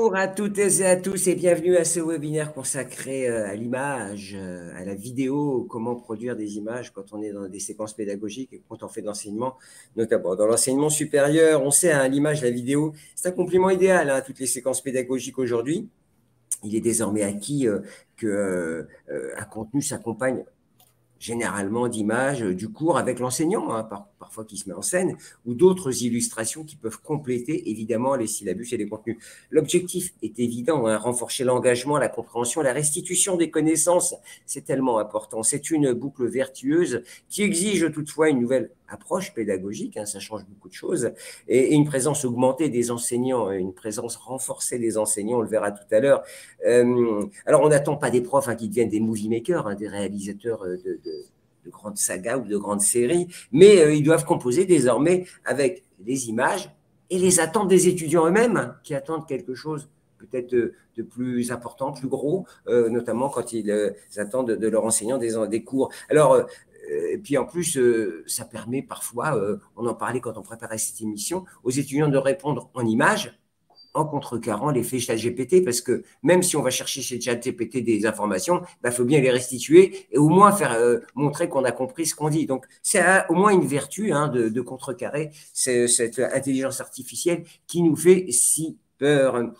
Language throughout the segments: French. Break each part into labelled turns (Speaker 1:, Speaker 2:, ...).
Speaker 1: Bonjour à toutes et à tous et bienvenue à ce webinaire consacré à l'image, à la vidéo, comment produire des images quand on est dans des séquences pédagogiques et quand on fait de l'enseignement, notamment dans l'enseignement supérieur. On sait, hein, l'image, la vidéo, c'est un complément idéal à toutes les séquences pédagogiques aujourd'hui. Il est désormais acquis qu'un contenu s'accompagne généralement d'images du cours avec l'enseignant, hein, parfois qui se met en scène, ou d'autres illustrations qui peuvent compléter évidemment les syllabus et les contenus. L'objectif est évident, hein, renforcer l'engagement, la compréhension, la restitution des connaissances, c'est tellement important. C'est une boucle vertueuse qui exige toutefois une nouvelle approche pédagogique, hein, ça change beaucoup de choses, et une présence augmentée des enseignants, une présence renforcée des enseignants, on le verra tout à l'heure. Alors, on n'attend pas des profs, hein, qui deviennent des movie makers, hein, des réalisateurs de grandes sagas ou de grandes séries, mais ils doivent composer désormais avec les images et les attentes des étudiants eux-mêmes, hein, qui attendent quelque chose peut-être de plus important, plus gros, notamment quand ils attendent de leur enseignant des cours. Alors, et puis en plus, ça permet parfois, on en parlait quand on préparait cette émission, aux étudiants de répondre en images, en contrecarrant l'effet ChatGPT, parce que même si on va chercher chez ChatGPT des informations, il faut bien les restituer et au moins faire montrer qu'on a compris ce qu'on dit. Donc, c'est au moins une vertu, hein, de contrecarrer cette intelligence artificielle qui nous fait si peur.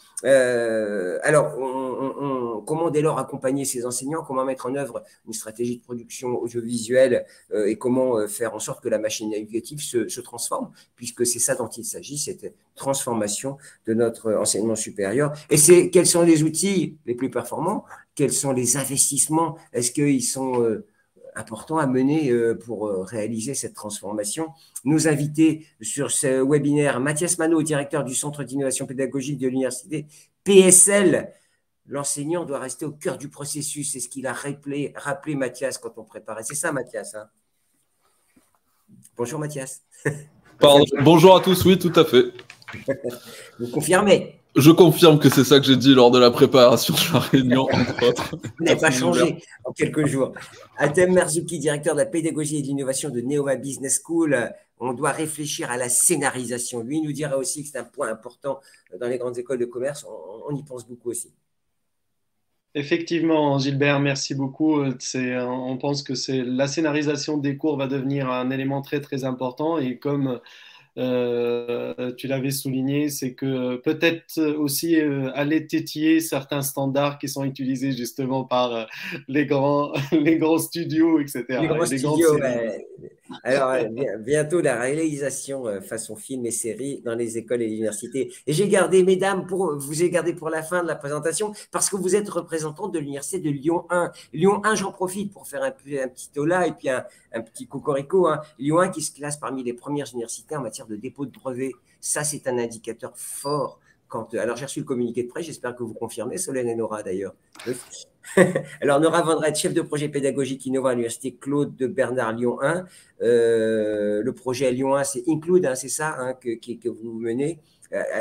Speaker 1: Alors, comment dès lors accompagner ces enseignants, comment mettre en œuvre une stratégie de production audiovisuelle et comment faire en sorte que la machine éducative se transforme, puisque c'est ça dont il s'agit, cette transformation de notre enseignement supérieur. Et quels sont les outils les plus performants? Quels sont les investissements? Est-ce qu'ils sont importants à mener pour réaliser cette transformation? Nos invités sur ce webinaire, Mathias Manot, directeur du Centre d'innovation pédagogique de l'Université PSL. L'enseignant doit rester au cœur du processus, c'est ce qu'il a rappelé Mathias quand on préparait. C'est ça, Mathias, hein? Bonjour, Mathias.
Speaker 2: Pardon. Bonjour à tous, oui, tout à fait.
Speaker 1: Vous confirmez?
Speaker 2: Je confirme que c'est ça que j'ai dit lors de la préparation de la réunion, entre autres.
Speaker 1: Vous n'avez pas changé en quelques jours. Atem Merzouki, directeur de la pédagogie et de l'innovation de Neoma Business School. On doit réfléchir à la scénarisation. Lui nous dira aussi que c'est un point important dans les grandes écoles de commerce. On y pense beaucoup aussi.
Speaker 3: Effectivement, Gilbert, merci beaucoup. On pense que la scénarisation des cours va devenir un élément très, très important. Et comme tu l'avais souligné, c'est que peut-être aussi aller tétiller certains standards qui sont utilisés justement par les grands studios, etc.
Speaker 1: Les grands studios, alors bientôt la réalisation façon film et série dans les écoles et les universités. Et j'ai gardé, mesdames, vous ai gardé pour la fin de la présentation parce que vous êtes représentante de l'université de Lyon 1. Lyon 1, j'en profite pour faire un petit tola et puis un petit cocorico, hein. Lyon 1 qui se classe parmi les premières universités en matière de dépôt de brevets. Ça, c'est un indicateur fort. Alors, j'ai reçu le communiqué de presse, j'espère que vous confirmez, Solène et Nora d'ailleurs. Oui. Alors, Nora Vendrette, chef de projet pédagogique innovant à l'université Claude de Bernard Lyon 1. Le projet à Lyon 1, c'est Include, hein, c'est ça, hein, que vous menez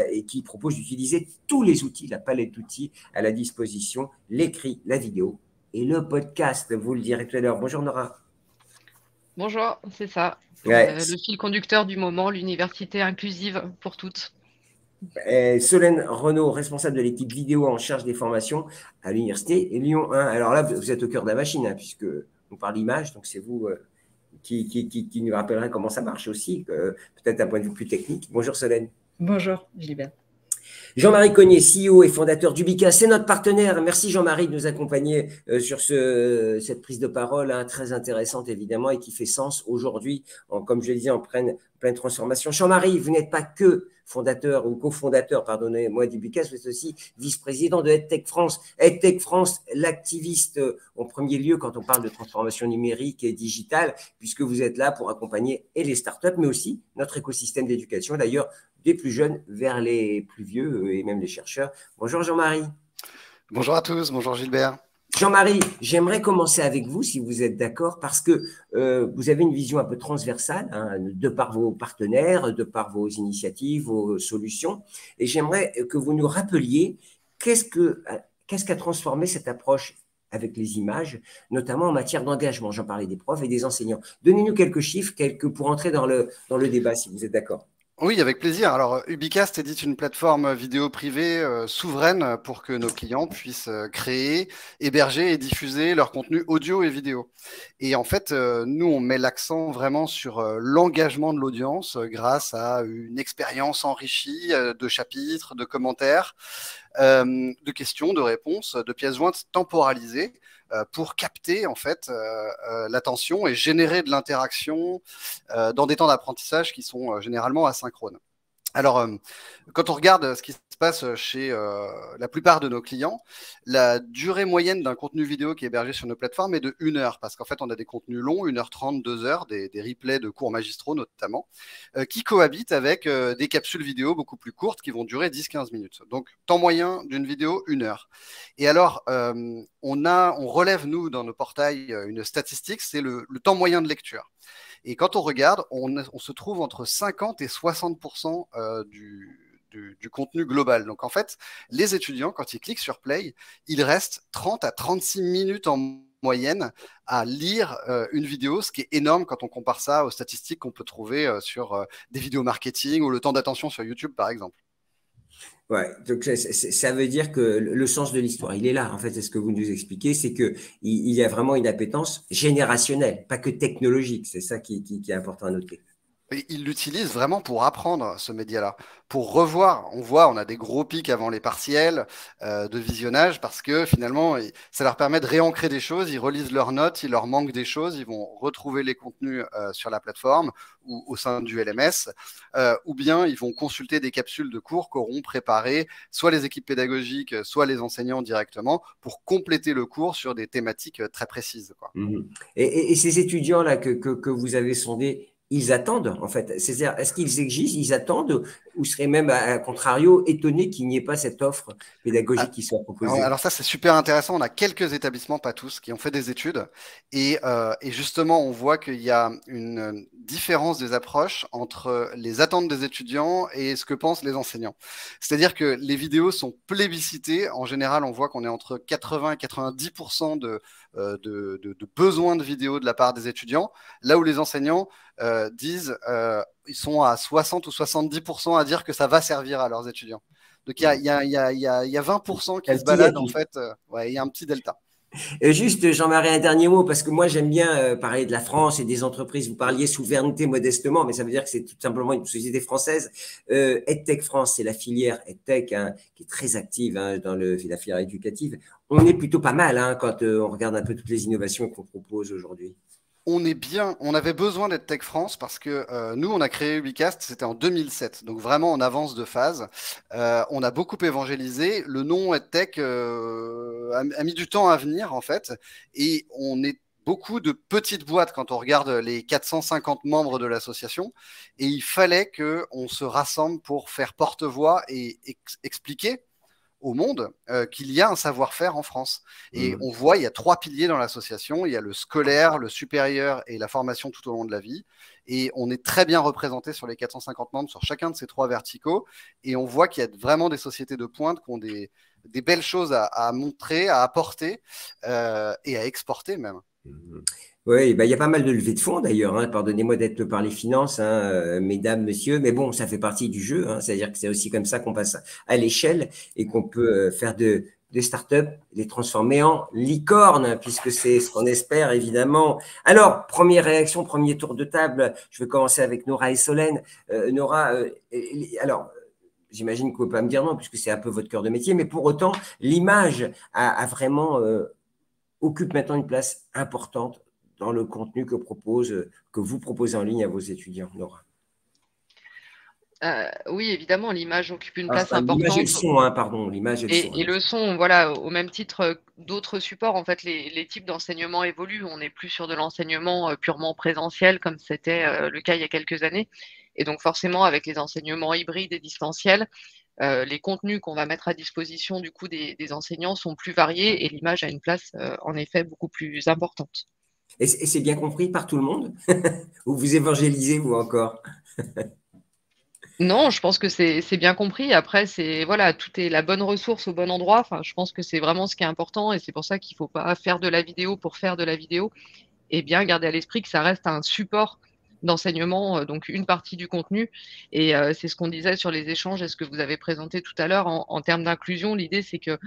Speaker 1: et qui propose d'utiliser tous les outils, la palette d'outils à la disposition, l'écrit, la vidéo et le podcast. Vous le direz tout à l'heure. Bonjour Nora.
Speaker 4: Bonjour, c'est ça.
Speaker 1: Ouais.
Speaker 4: Le fil conducteur du moment, l'université inclusive pour toutes.
Speaker 1: Solène Renaud, responsable de l'équipe vidéo en charge des formations à l'université Lyon 1. Alors là, vous êtes au cœur de la machine, hein, puisque on parle d'image, donc c'est vous qui nous rappellerez comment ça marche aussi, peut-être d'un point de vue plus technique. Bonjour Solène.
Speaker 5: Bonjour Gilbert.
Speaker 1: Jean-Marie Cognier, CEO et fondateur d'Ubica, c'est notre partenaire. Merci Jean-Marie de nous accompagner sur cette prise de parole, hein, très intéressante évidemment et qui fait sens aujourd'hui, comme je le disais, en pleine transformation. Jean-Marie, vous n'êtes pas que fondateur ou cofondateur, pardonnez-moi, d'Ubica, vous êtes aussi vice-président de EdTech France. EdTech France, l'activiste en premier lieu quand on parle de transformation numérique et digitale, puisque vous êtes là pour accompagner et les startups, mais aussi notre écosystème d'éducation. D'ailleurs, des plus jeunes vers les plus vieux et même les chercheurs. Bonjour Jean-Marie.
Speaker 6: Bonjour à tous, bonjour Gilbert.
Speaker 1: Jean-Marie, j'aimerais commencer avec vous, si vous êtes d'accord, parce que vous avez une vision un peu transversale, hein, de par vos partenaires, de par vos initiatives, vos solutions, et j'aimerais que vous nous rappeliez qu'est-ce qu'a transformé cette approche avec les images, notamment en matière d'engagement. J'en parlais des profs et des enseignants. Donnez-nous quelques chiffres, pour entrer dans le débat, si vous êtes d'accord.
Speaker 6: Oui, avec plaisir. Alors, Ubicast édite une plateforme vidéo privée souveraine pour que nos clients puissent créer, héberger et diffuser leur contenu audio et vidéo. Et en fait, nous, on met l'accent vraiment sur l'engagement de l'audience grâce à une expérience enrichie de chapitres, de commentaires, de questions, de réponses, de pièces jointes temporalisées pour capter en fait l'attention et générer de l'interaction dans des temps d'apprentissage qui sont généralement asynchrones. Alors, quand on regarde ce qui se passe chez la plupart de nos clients, la durée moyenne d'un contenu vidéo qui est hébergé sur nos plateformes est de 1 heure, parce qu'en fait, on a des contenus longs, 1h30, 2 heures, des replays de cours magistraux notamment, qui cohabitent avec des capsules vidéo beaucoup plus courtes qui vont durer 10-15 minutes. Donc, temps moyen d'une vidéo, 1 heure. Et alors, on relève, nous, dans nos portails, une statistique, c'est le temps moyen de lecture. Et quand on regarde, on se trouve entre 50 et 60% du contenu global. Donc en fait, les étudiants, quand ils cliquent sur Play, ils restent 30 à 36 minutes en moyenne à lire une vidéo, ce qui est énorme quand on compare ça aux statistiques qu'on peut trouver sur des vidéos marketing ou le temps d'attention sur YouTube, par exemple.
Speaker 1: Ouais, donc ça veut dire que le sens de l'histoire, il est là. En fait, c'est ce que vous nous expliquez, c'est que il y a vraiment une appétence générationnelle, pas que technologique. C'est ça qui est important à noter.
Speaker 6: Et ils l'utilisent vraiment pour apprendre ce média-là, pour revoir. On a des gros pics avant les partiels de visionnage parce que finalement, ça leur permet de réancrer des choses. Ils relisent leurs notes, il leur manque des choses, ils vont retrouver les contenus sur la plateforme ou au sein du LMS, ou bien ils vont consulter des capsules de cours qu'auront préparées soit les équipes pédagogiques, soit les enseignants directement pour compléter le cours sur des thématiques très précises, quoi.
Speaker 1: Et ces étudiants-là que vous avez sondés, ils attendent, en fait. C'est-à-dire, est-ce qu'ils exigent, ils attendent, ou seraient même, à contrario, étonnés qu'il n'y ait pas cette offre pédagogique qui soit proposée?
Speaker 6: Alors ça, c'est super intéressant. On a quelques établissements, pas tous, qui ont fait des études. Et justement, on voit qu'il y a une différence des approches entre les attentes des étudiants et ce que pensent les enseignants. C'est-à-dire que les vidéos sont plébiscitées. En général, on voit qu'on est entre 80 et 90% de besoins de vidéos de la part des étudiants, là où les enseignants disent ils sont à 60 ou 70% à dire que ça va servir à leurs étudiants. Donc il y a 20% qui se baladent en fait. Ouais, il y a un petit delta.
Speaker 1: Juste, Jean-Marie, un dernier mot, parce que moi, j'aime bien parler de la France et des entreprises. Vous parliez souveraineté modestement, mais ça veut dire que c'est tout simplement une société française. EdTech France, c'est la filière EdTech qui est très active dans la filière éducative. On est plutôt pas mal quand on regarde un peu toutes les innovations qu'on propose aujourd'hui.
Speaker 6: On est bien, on avait besoin d'EdTech France parce que nous, on a créé Ubicast, c'était en 2007, donc vraiment en avance de phase. On a beaucoup évangélisé. Le nom EdTech a mis du temps à venir, en fait, et on est beaucoup de petites boîtes quand on regarde les 450 membres de l'association, et il fallait qu'on se rassemble pour faire porte-voix et expliquer au monde qu'il y a un savoir-faire en France. Et on voit, il y a 3 piliers dans l'association. Il y a le scolaire, le supérieur et la formation tout au long de la vie. Et on est très bien représenté sur les 450 membres, sur chacun de ces 3 verticaux. Et on voit qu'il y a vraiment des sociétés de pointe qui ont des belles choses à montrer, à apporter et à exporter même.
Speaker 1: Oui, il y a pas mal de levées de fonds d'ailleurs. Pardonnez-moi d'être par les finances, mesdames, messieurs, mais bon, ça fait partie du jeu. C'est-à-dire que c'est aussi comme ça qu'on passe à l'échelle et qu'on peut faire des startups, les transformer en licornes, puisque c'est ce qu'on espère évidemment. Alors, première réaction, premier tour de table. Je vais commencer avec Nora et Solène. Nora, alors. J'imagine que vous ne pouvez pas me dire non, puisque c'est un peu votre cœur de métier, mais pour autant, l'image a vraiment occupe maintenant une place importante dans le contenu que vous proposez en ligne à vos étudiants, Nora.
Speaker 4: Oui, évidemment, l'image occupe une place importante.
Speaker 1: L'image et le son, pardon, l'image et le son.
Speaker 4: Et le son, voilà, au même titre d'autres supports, en fait, les types d'enseignement évoluent. On n'est plus sur de l'enseignement purement présentiel comme c'était le cas il y a quelques années. Et donc, forcément, avec les enseignements hybrides et distanciels, les contenus qu'on va mettre à disposition du coup des enseignants sont plus variés et l'image a une place en effet beaucoup plus importante.
Speaker 1: Et c'est bien compris par tout le monde? Ou vous évangélisez, vous encore?
Speaker 4: Non, je pense que c'est bien compris. Après, voilà, tout est la bonne ressource au bon endroit. Enfin, je pense que c'est vraiment ce qui est important et c'est pour ça qu'il ne faut pas faire de la vidéo pour faire de la vidéo et bien garder à l'esprit que ça reste un support d'enseignement, donc une partie du contenu. Et c'est ce qu'on disait sur les échanges et ce que vous avez présenté tout à l'heure en termes d'inclusion. L'idée, c'est qu'il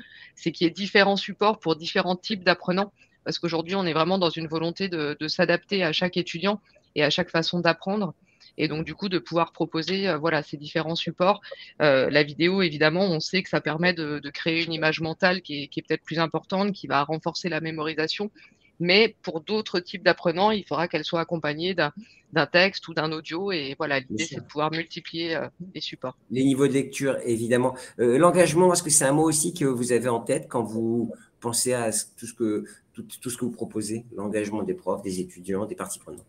Speaker 4: y ait différents supports pour différents types d'apprenants, parce qu'aujourd'hui, on est vraiment dans une volonté de s'adapter à chaque étudiant et à chaque façon d'apprendre. Et donc, du coup, de pouvoir proposer voilà, ces différents supports. La vidéo, évidemment, on sait que ça permet de créer une image mentale qui est peut-être plus importante, qui va renforcer la mémorisation. Mais pour d'autres types d'apprenants, il faudra qu'elle soit accompagnée d'un texte ou d'un audio. Et voilà, l'idée, c'est de pouvoir multiplier les supports.
Speaker 1: Les niveaux de lecture, évidemment. L'engagement, est-ce que c'est un mot aussi que vous avez en tête quand vous pensez à tout ce que vous proposez? L'engagement des profs, des étudiants, des parties prenantes.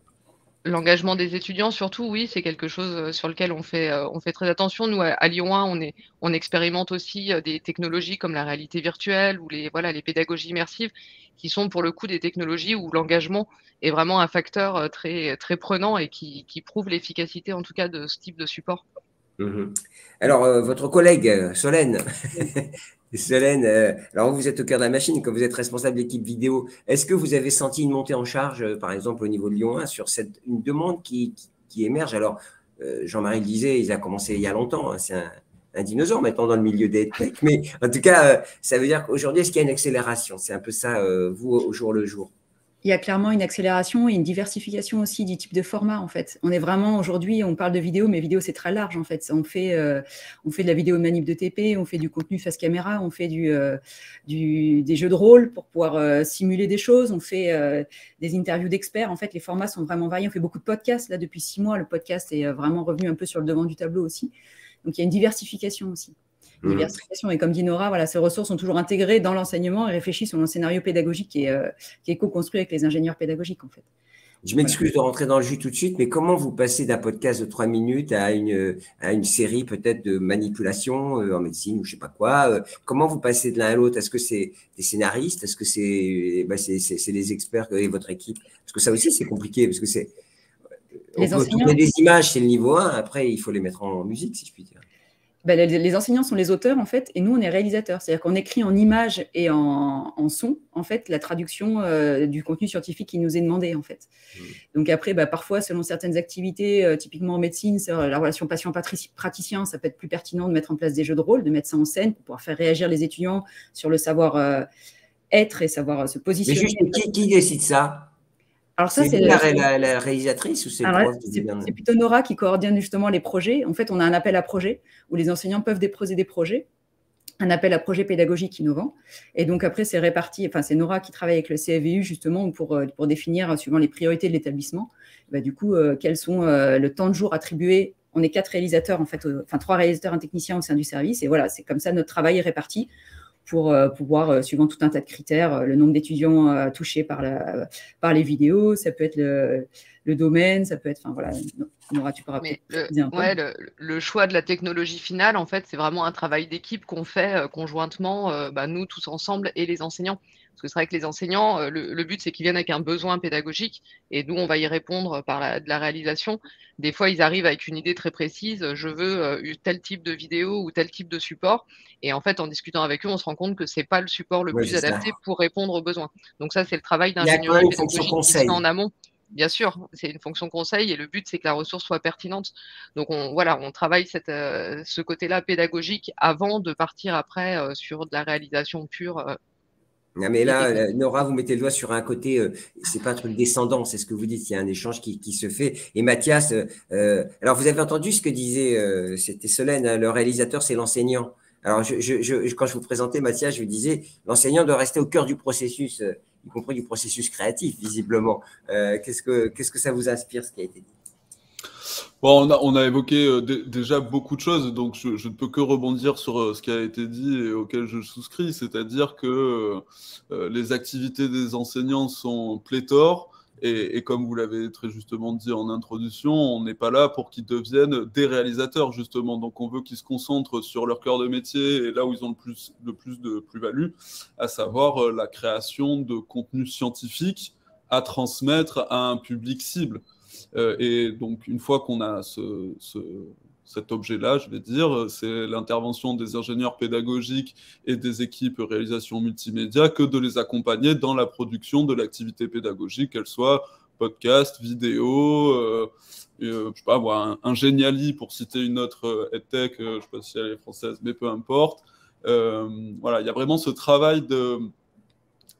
Speaker 4: L'engagement des étudiants, surtout, oui, c'est quelque chose sur lequel on fait très attention. Nous, à Lyon 1, on expérimente aussi des technologies comme la réalité virtuelle ou les pédagogies immersives, qui sont pour le coup des technologies où l'engagement est vraiment un facteur très, très prenant et qui prouve l'efficacité, en tout cas, de ce type de support.
Speaker 1: Alors, votre collègue, Solène, Solène, alors vous êtes au cœur de la machine, quand vous êtes responsable d'équipe vidéo, est-ce que vous avez senti une montée en charge, par exemple au niveau de Lyon 1, sur une demande qui émerge? Alors, Jean-Marie le disait, il a commencé il y a longtemps, hein, c'est un dinosaure maintenant dans le milieu des tech, mais en tout cas, ça veut dire qu'aujourd'hui, est-ce qu'il y a une accélération? C'est un peu ça, vous, au jour le jour.
Speaker 5: Il y a clairement une accélération et une diversification aussi du type de format, en fait. On est vraiment, aujourd'hui, on parle de vidéo, mais vidéo, c'est très large, en fait. On fait de la vidéo manip de TP, on fait du contenu face caméra, on fait des jeux de rôle pour pouvoir simuler des choses, on fait des interviews d'experts. En fait, les formats sont vraiment variés. On fait beaucoup de podcasts. Là, depuis 6 mois, le podcast est vraiment revenu un peu sur le devant du tableau aussi. Donc, il y a une diversification aussi. Diversification. Et comme dit Nora, voilà, ces ressources sont toujours intégrées dans l'enseignement et réfléchies selon un scénario pédagogique qui est co-construit avec les ingénieurs pédagogiques, en fait.
Speaker 1: Je m'excuse de rentrer dans le jus tout de suite, mais comment vous passez d'un podcast de 3 minutes à une série peut-être de manipulation en médecine ou je sais pas quoi? Comment vous passez de l'un à l'autre? Est-ce que c'est des scénaristes? Est-ce que c'est les experts et votre équipe? Parce que ça aussi, c'est compliqué, parce que on peut tourner des images, c'est le niveau 1. Après, il faut les mettre en musique, si je puis dire.
Speaker 5: Les enseignants sont les auteurs, en fait, et nous, on est réalisateurs. C'est-à-dire qu'on écrit en images et en son, en fait, la traduction du contenu scientifique qui nous est demandé, en fait. Donc après, parfois, selon certaines activités, typiquement en médecine, la relation patient-praticien, ça peut être plus pertinent de mettre en place des jeux de rôle, de mettre ça en scène pour pouvoir faire réagir les étudiants sur le savoir-être et savoir se positionner.
Speaker 1: Mais juste, qui décide ça? Alors ça, c'est la réalisatrice ou c'est le prof?
Speaker 5: C'est plutôt Nora qui coordonne justement les projets. En fait, on a un appel à projet où les enseignants peuvent déposer des projets, un appel à projet pédagogique innovant. Et donc après, c'est réparti. Enfin, c'est Nora qui travaille avec le CFVU justement pour définir, suivant les priorités de l'établissement, du coup, quels sont le temps de jour attribué. On est 4 réalisateurs, en fait, 3 réalisateurs, un technicien au sein du service. Et voilà, c'est comme ça notre travail est réparti, pour pouvoir, suivant tout un tas de critères, le nombre d'étudiants touchés par les vidéos, ça peut être le domaine, ça peut être, enfin voilà, Nora, tu pourras dire un peu.
Speaker 4: Le choix de la technologie finale, en fait, c'est vraiment un travail d'équipe qu'on fait conjointement, nous tous ensemble et les enseignants. Parce que c'est vrai que les enseignants, le but, c'est qu'ils viennent avec un besoin pédagogique et nous, on va y répondre par de la réalisation. Des fois, ils arrivent avec une idée très précise, je veux tel type de vidéo ou tel type de support. Et en fait, en discutant avec eux, on se rend compte que ce n'est pas le support le plus adapté pour répondre aux besoins. Donc ça, c'est le travail d'ingénierie pédagogique qui se fait en amont. Bien sûr, c'est une fonction conseil et le but, c'est que la ressource soit pertinente. Donc, on travaille ce côté-là pédagogique avant de partir après sur de la réalisation pure.
Speaker 1: Non, mais là, Nora, vous mettez le doigt sur un côté, c'est pas un truc descendant, c'est ce que vous dites, il y a un échange qui se fait. Et Mathias, alors vous avez entendu ce que disait, c'était Solène, hein, le réalisateur, c'est l'enseignant. Alors, quand je vous présentais Mathias, je vous disais, l'enseignant doit rester au cœur du processus, y compris du processus créatif, visiblement. Qu'est-ce que ça vous inspire, ce qui a été dit?
Speaker 2: Bon, on a évoqué déjà beaucoup de choses, donc je ne peux que rebondir sur ce qui a été dit et auquel je souscris, c'est-à-dire que les activités des enseignants sont pléthores, et comme vous l'avez très justement dit en introduction, on n'est pas là pour qu'ils deviennent des réalisateurs, justement. Donc on veut qu'ils se concentrent sur leur cœur de métier et là où ils ont le plus de plus-value, à savoir la création de contenus scientifiques à transmettre à un public cible. Et donc, une fois qu'on a cet objet-là, je vais dire, c'est l'intervention des ingénieurs pédagogiques et des équipes réalisation multimédia que de les accompagner dans la production de l'activité pédagogique, qu'elle soit podcasts, vidéos, je sais pas moi, un Geniali pour citer une autre EdTech, je sais pas si elle est française, mais peu importe. Voilà, il y a vraiment ce travail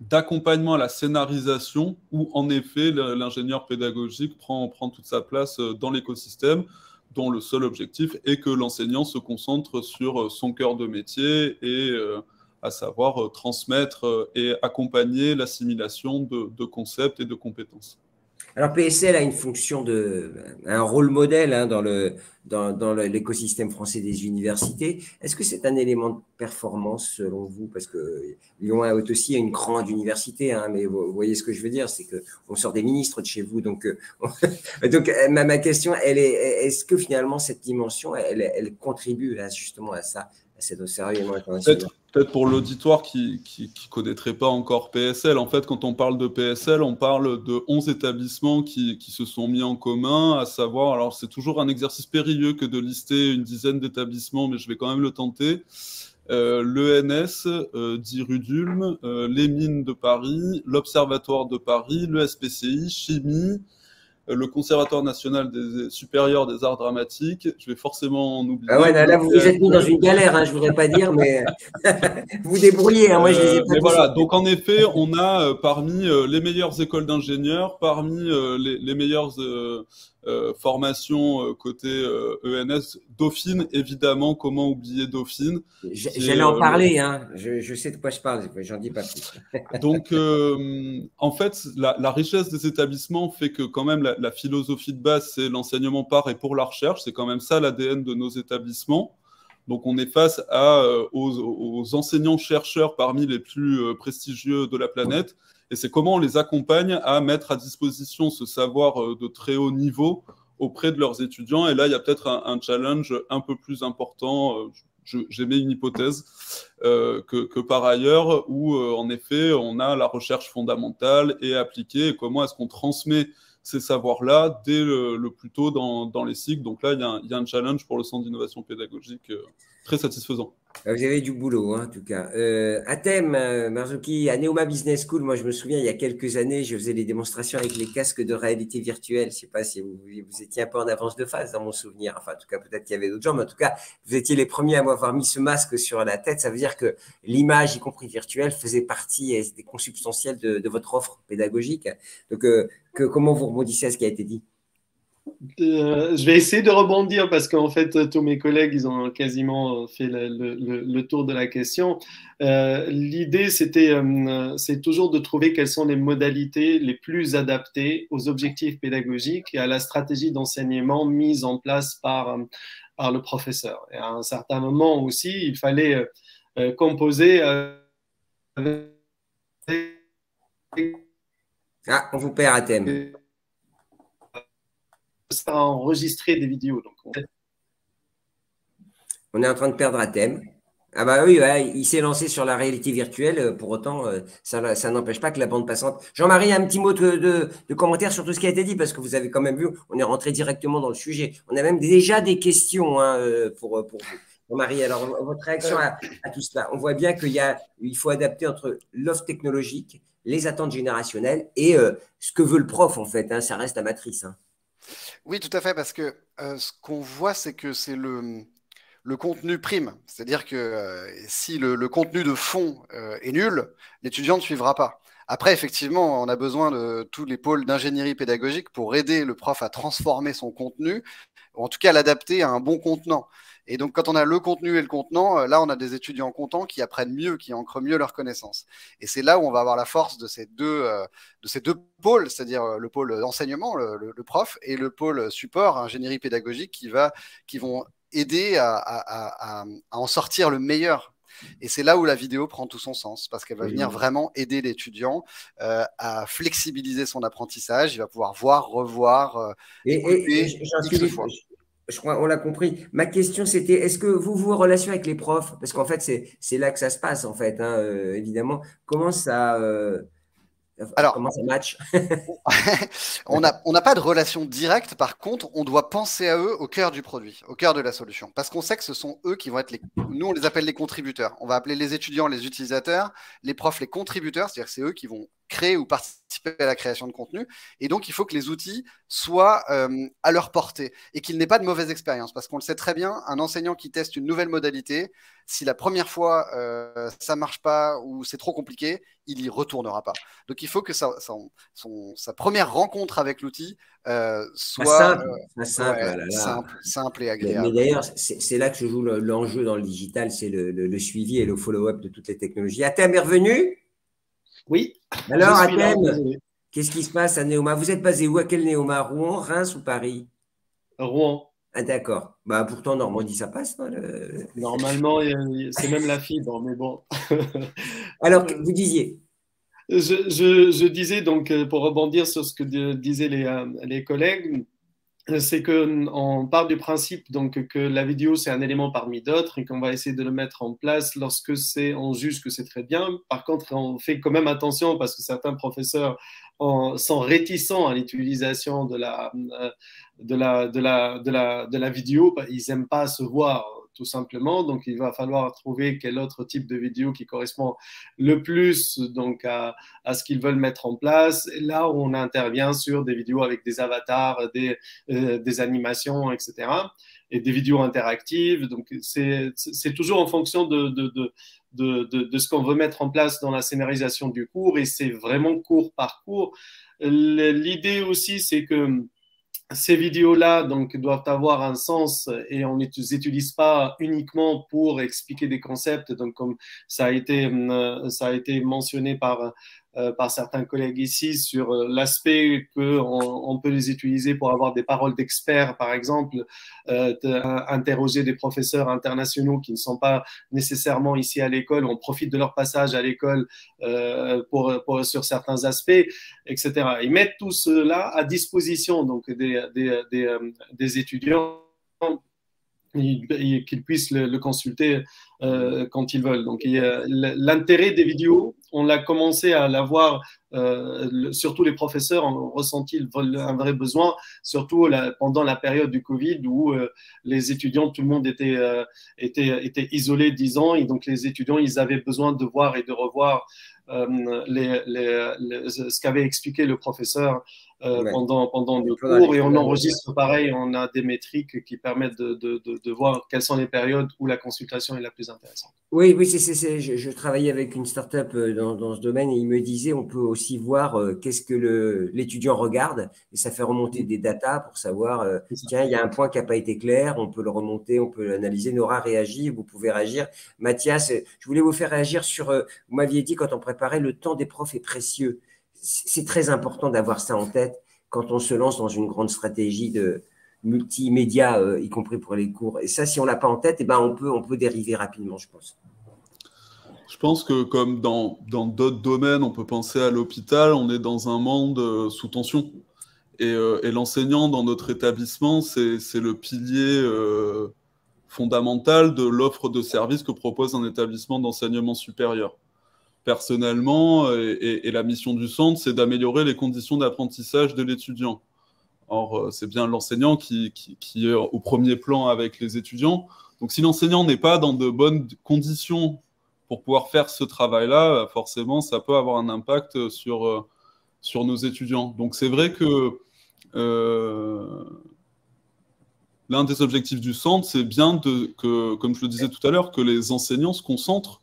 Speaker 2: d'accompagnement à la scénarisation où, en effet, l'ingénieur pédagogique prend toute sa place dans l'écosystème, dont le seul objectif est que l'enseignant se concentre sur son cœur de métier et à savoir transmettre et accompagner l'assimilation de concepts et de compétences.
Speaker 1: Alors, PSL a une fonction un rôle modèle hein, dans l'écosystème français des universités. Est-ce que c'est un élément de performance selon vous? Parce que Lyon est aussi une grande université, hein, mais vous voyez ce que je veux dire, c'est qu'on sort des ministres de chez vous. Donc ma question, est-ce que finalement cette dimension, elle contribue là, justement à ça, à cet rayonnement international?
Speaker 2: Peut-être pour l'auditoire qui ne connaîtrait pas encore PSL, en fait, quand on parle de PSL, on parle de 11 établissements qui se sont mis en commun, à savoir, alors c'est toujours un exercice périlleux que de lister une dizaine d'établissements, mais je vais quand même le tenter. L'ENS, dit Rudulm, les Mines de Paris, l'Observatoire de Paris, le SPCI, Chimie, le Conservatoire national supérieur des arts dramatiques. Je vais forcément en oublier.
Speaker 1: Ah ouais, là, vous vous êtes mis dans une galère, hein, je ne voudrais pas dire, mais vous vous débrouillez. Hein, moi, je les ai pas
Speaker 2: mais voilà, donc en effet, on a parmi les meilleures écoles d'ingénieurs, parmi les meilleures formations côté ENS, Dauphine, évidemment, comment oublier Dauphine?
Speaker 1: J'allais en parler, hein. Je sais de quoi je parle, j'en dis pas plus.
Speaker 2: Donc, en fait, la richesse des établissements fait que quand même la philosophie de base, c'est l'enseignement par et pour la recherche. C'est quand même ça l'ADN de nos établissements. Donc, on est face aux enseignants-chercheurs parmi les plus prestigieux de la planète. Et c'est comment on les accompagne à mettre à disposition ce savoir de très haut niveau auprès de leurs étudiants. Et là, il y a peut-être un challenge un peu plus important. J'émets une hypothèse que par ailleurs, où en effet, on a la recherche fondamentale et appliquée. Et comment est-ce qu'on transmet ces savoirs-là dès le plus tôt dans les cycles. Donc là, il y a un challenge pour le Centre d'innovation pédagogique très satisfaisant.
Speaker 1: Vous avez du boulot, hein, en tout cas. Atem, Marzouki, à Neoma Business School, moi je me souviens, il y a quelques années, je faisais des démonstrations avec les casques de réalité virtuelle. Je ne sais pas si vous étiez un peu en avance de phase dans mon souvenir. Enfin, en tout cas, peut-être qu'il y avait d'autres gens, mais en tout cas, vous étiez les premiers à m'avoir mis ce masque sur la tête. Ça veut dire que l'image, y compris virtuelle, faisait partie des consubstantiels de votre offre pédagogique. Donc, comment vous rebondissez à ce qui a été dit?
Speaker 3: Je vais essayer de rebondir parce qu'en fait, tous mes collègues, ils ont quasiment fait le tour de la question. L'idée, c'est toujours de trouver quelles sont les modalités les plus adaptées aux objectifs pédagogiques et à la stratégie d'enseignement mise en place par le professeur. Et à un certain moment aussi, il fallait composer avec...
Speaker 1: Ah, on vous perd à thème.
Speaker 3: Ça a enregistré des vidéos. Donc,
Speaker 1: on est en train de perdre Atem. Ah bah oui, ouais, il s'est lancé sur la réalité virtuelle. Pour autant, ça n'empêche pas que la bande passante. Jean-Marie, un petit mot de commentaire sur tout ce qui a été dit, parce que vous avez quand même vu, on est rentré directement dans le sujet. On a même déjà des questions hein, pour vous. Jean-Marie, alors votre réaction à tout cela? On voit bien il faut adapter entre l'offre technologique, les attentes générationnelles et ce que veut le prof, en fait. Hein, ça reste la matrice. Hein.
Speaker 6: Oui, tout à fait, parce que ce qu'on voit, c'est que c'est le contenu prime. C'est-à-dire que si le contenu de fond est nul, l'étudiant ne suivra pas. Après, effectivement, on a besoin de tous les pôles d'ingénierie pédagogique pour aider le prof à transformer son contenu, ou en tout cas à l'adapter à un bon contenant. Et donc, quand on a le contenu et le contenant, là, on a des étudiants contents qui apprennent mieux, qui ancrent mieux leurs connaissances. Et c'est là où on va avoir la force de ces deux pôles, c'est-à-dire le pôle d'enseignement, le prof, et le pôle support, ingénierie pédagogique, qui vont aider à en sortir le meilleur. Et c'est là où la vidéo prend tout son sens, parce qu'elle va venir vraiment aider l'étudiant à flexibiliser son apprentissage. Il va pouvoir voir, revoir, écouter.
Speaker 1: Je crois on l'a compris. Ma question, c'était, est-ce que vous en relation avec les profs? Parce qu'en fait, c'est là que ça se passe, en fait, hein, évidemment. Comment ça match?
Speaker 6: On n'a pas de relation directe. Par contre, on doit penser à eux au cœur du produit, au cœur de la solution. Parce qu'on sait que ce sont eux qui vont être nous, on les appelle les contributeurs. On va appeler les étudiants les utilisateurs, les profs les contributeurs, c'est-à-dire que c'est eux qui vont créer ou participer à la création de contenu. Et donc, il faut que les outils soient à leur portée et qu'ils n'aient pas de mauvaise expérience. Parce qu'on le sait très bien, un enseignant qui teste une nouvelle modalité, si la première fois, ça ne marche pas ou c'est trop compliqué, il n'y retournera pas. Donc, il faut que sa première rencontre avec l'outil soit simple et agréable.
Speaker 1: Mais d'ailleurs, c'est là que se joue l'enjeu dans le digital, c'est le suivi et le follow-up de toutes les technologies. Atem est revenu?
Speaker 3: Oui.
Speaker 1: Alors, Atem, qu'est-ce qui se passe à Neoma? Vous êtes basé où? À quel Neoma? Rouen, Reims ou Paris?
Speaker 3: Rouen.
Speaker 1: Ah, d'accord. Bah, pourtant, Normandie, ça passe, non,
Speaker 3: Normalement, c'est même la fibre, mais bon.
Speaker 1: Alors, vous disiez?
Speaker 3: Je disais, donc, pour rebondir sur ce que disaient les collègues, c'est qu'on part du principe donc, que la vidéo, c'est un élément parmi d'autres et qu'on va essayer de le mettre en place lorsque on juge que c'est très bien. Par contre, on fait quand même attention parce que certains professeurs sont réticents à l'utilisation de la vidéo. Ils n'aiment pas se voir, tout simplement. Donc, il va falloir trouver quel autre type de vidéo qui correspond le plus donc, à ce qu'ils veulent mettre en place. Et là, on intervient sur des vidéos avec des avatars, des animations, etc. Et des vidéos interactives. Donc, c'est toujours en fonction de ce qu'on veut mettre en place dans la scénarisation du cours. Et c'est vraiment cours par cours. L'idée aussi, c'est que ces vidéos-là donc, doivent avoir un sens et on ne les utilise pas uniquement pour expliquer des concepts. Donc, comme ça a été mentionné par certains collègues ici sur l'aspect qu'on peut les utiliser pour avoir des paroles d'experts, par exemple, interroger des professeurs internationaux qui ne sont pas nécessairement ici à l'école, on profite de leur passage à l'école sur certains aspects, etc. Ils mettent tout cela à disposition donc, des étudiants qu'ils puissent le consulter quand ils veulent. Donc, l'intérêt des vidéos, on l'a commencé à l'avoir, surtout les professeurs ont ressenti un vrai besoin, surtout pendant la période du Covid où les étudiants, tout le monde était isolé 10 ans et donc les étudiants, ils avaient besoin de voir et de revoir ce qu'avait expliqué le professeur pendant le cours et on enregistre pareil, on a des métriques qui permettent de voir quelles sont les périodes où la consultation est la plus intéressante.
Speaker 1: Oui, je travaillais avec une start-up dans ce domaine et il me disait on peut aussi voir qu'est-ce que l'étudiant regarde et ça fait remonter des datas pour savoir tiens, il y a un point qui n'a pas été clair, on peut le remonter, on peut l'analyser. Nora réagit, vous pouvez réagir. Mathias, je voulais vous faire réagir sur, vous m'aviez dit quand on préparait, le temps des profs est précieux. C'est très important d'avoir ça en tête quand on se lance dans une grande stratégie de multimédia, y compris pour les cours. Et ça, si on ne l'a pas en tête, on peut dériver rapidement, je pense.
Speaker 2: Je pense que comme dans d'autres domaines, on peut penser à l'hôpital, on est dans un monde sous tension. Et l'enseignant dans notre établissement, c'est le pilier fondamental de l'offre de services que propose un établissement d'enseignement supérieur. Personnellement, et la mission du centre, c'est d'améliorer les conditions d'apprentissage de l'étudiant. Or, c'est bien l'enseignant qui est au premier plan avec les étudiants. Donc, si l'enseignant n'est pas dans de bonnes conditions pour pouvoir faire ce travail-là, forcément, ça peut avoir un impact sur nos étudiants. Donc, c'est vrai que l'un des objectifs du centre, c'est bien que, comme je le disais tout à l'heure, que les enseignants se concentrent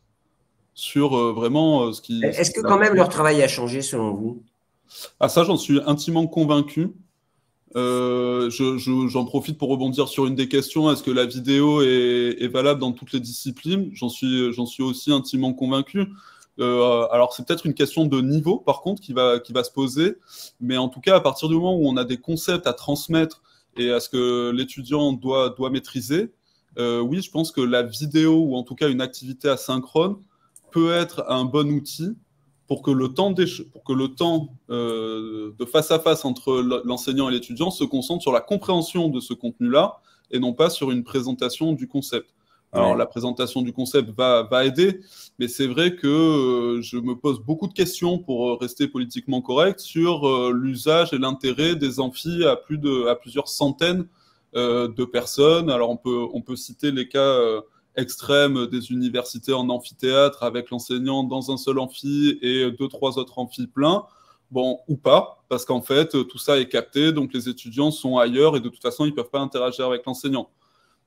Speaker 2: sur vraiment ce qui…
Speaker 1: Est-ce que quand même leur travail a changé selon vous?
Speaker 2: Ah, ça, j'en suis intimement convaincu. J'en profite pour rebondir sur une des questions. Est-ce que la vidéo est valable dans toutes les disciplines? J'en suis aussi intimement convaincu. Alors, c'est peut-être une question de niveau, par contre, qui va se poser. Mais en tout cas, à partir du moment où on a des concepts à transmettre et à ce que l'étudiant doit maîtriser, oui, je pense que la vidéo, ou en tout cas une activité asynchrone, peut être un bon outil pour que le temps de face à face entre l'enseignant et l'étudiant se concentre sur la compréhension de ce contenu-là et non pas sur une présentation du concept. Alors, la présentation du concept va aider, mais c'est vrai que je me pose beaucoup de questions, pour rester politiquement correct, sur l'usage et l'intérêt des amphis à plusieurs centaines de personnes. Alors, on peut citer les cas extrême des universités en amphithéâtre avec l'enseignant dans un seul amphi et 2-3 autres amphis pleins, bon, ou pas, parce qu'en fait, tout ça est capté, donc les étudiants sont ailleurs et de toute façon, ils ne peuvent pas interagir avec l'enseignant.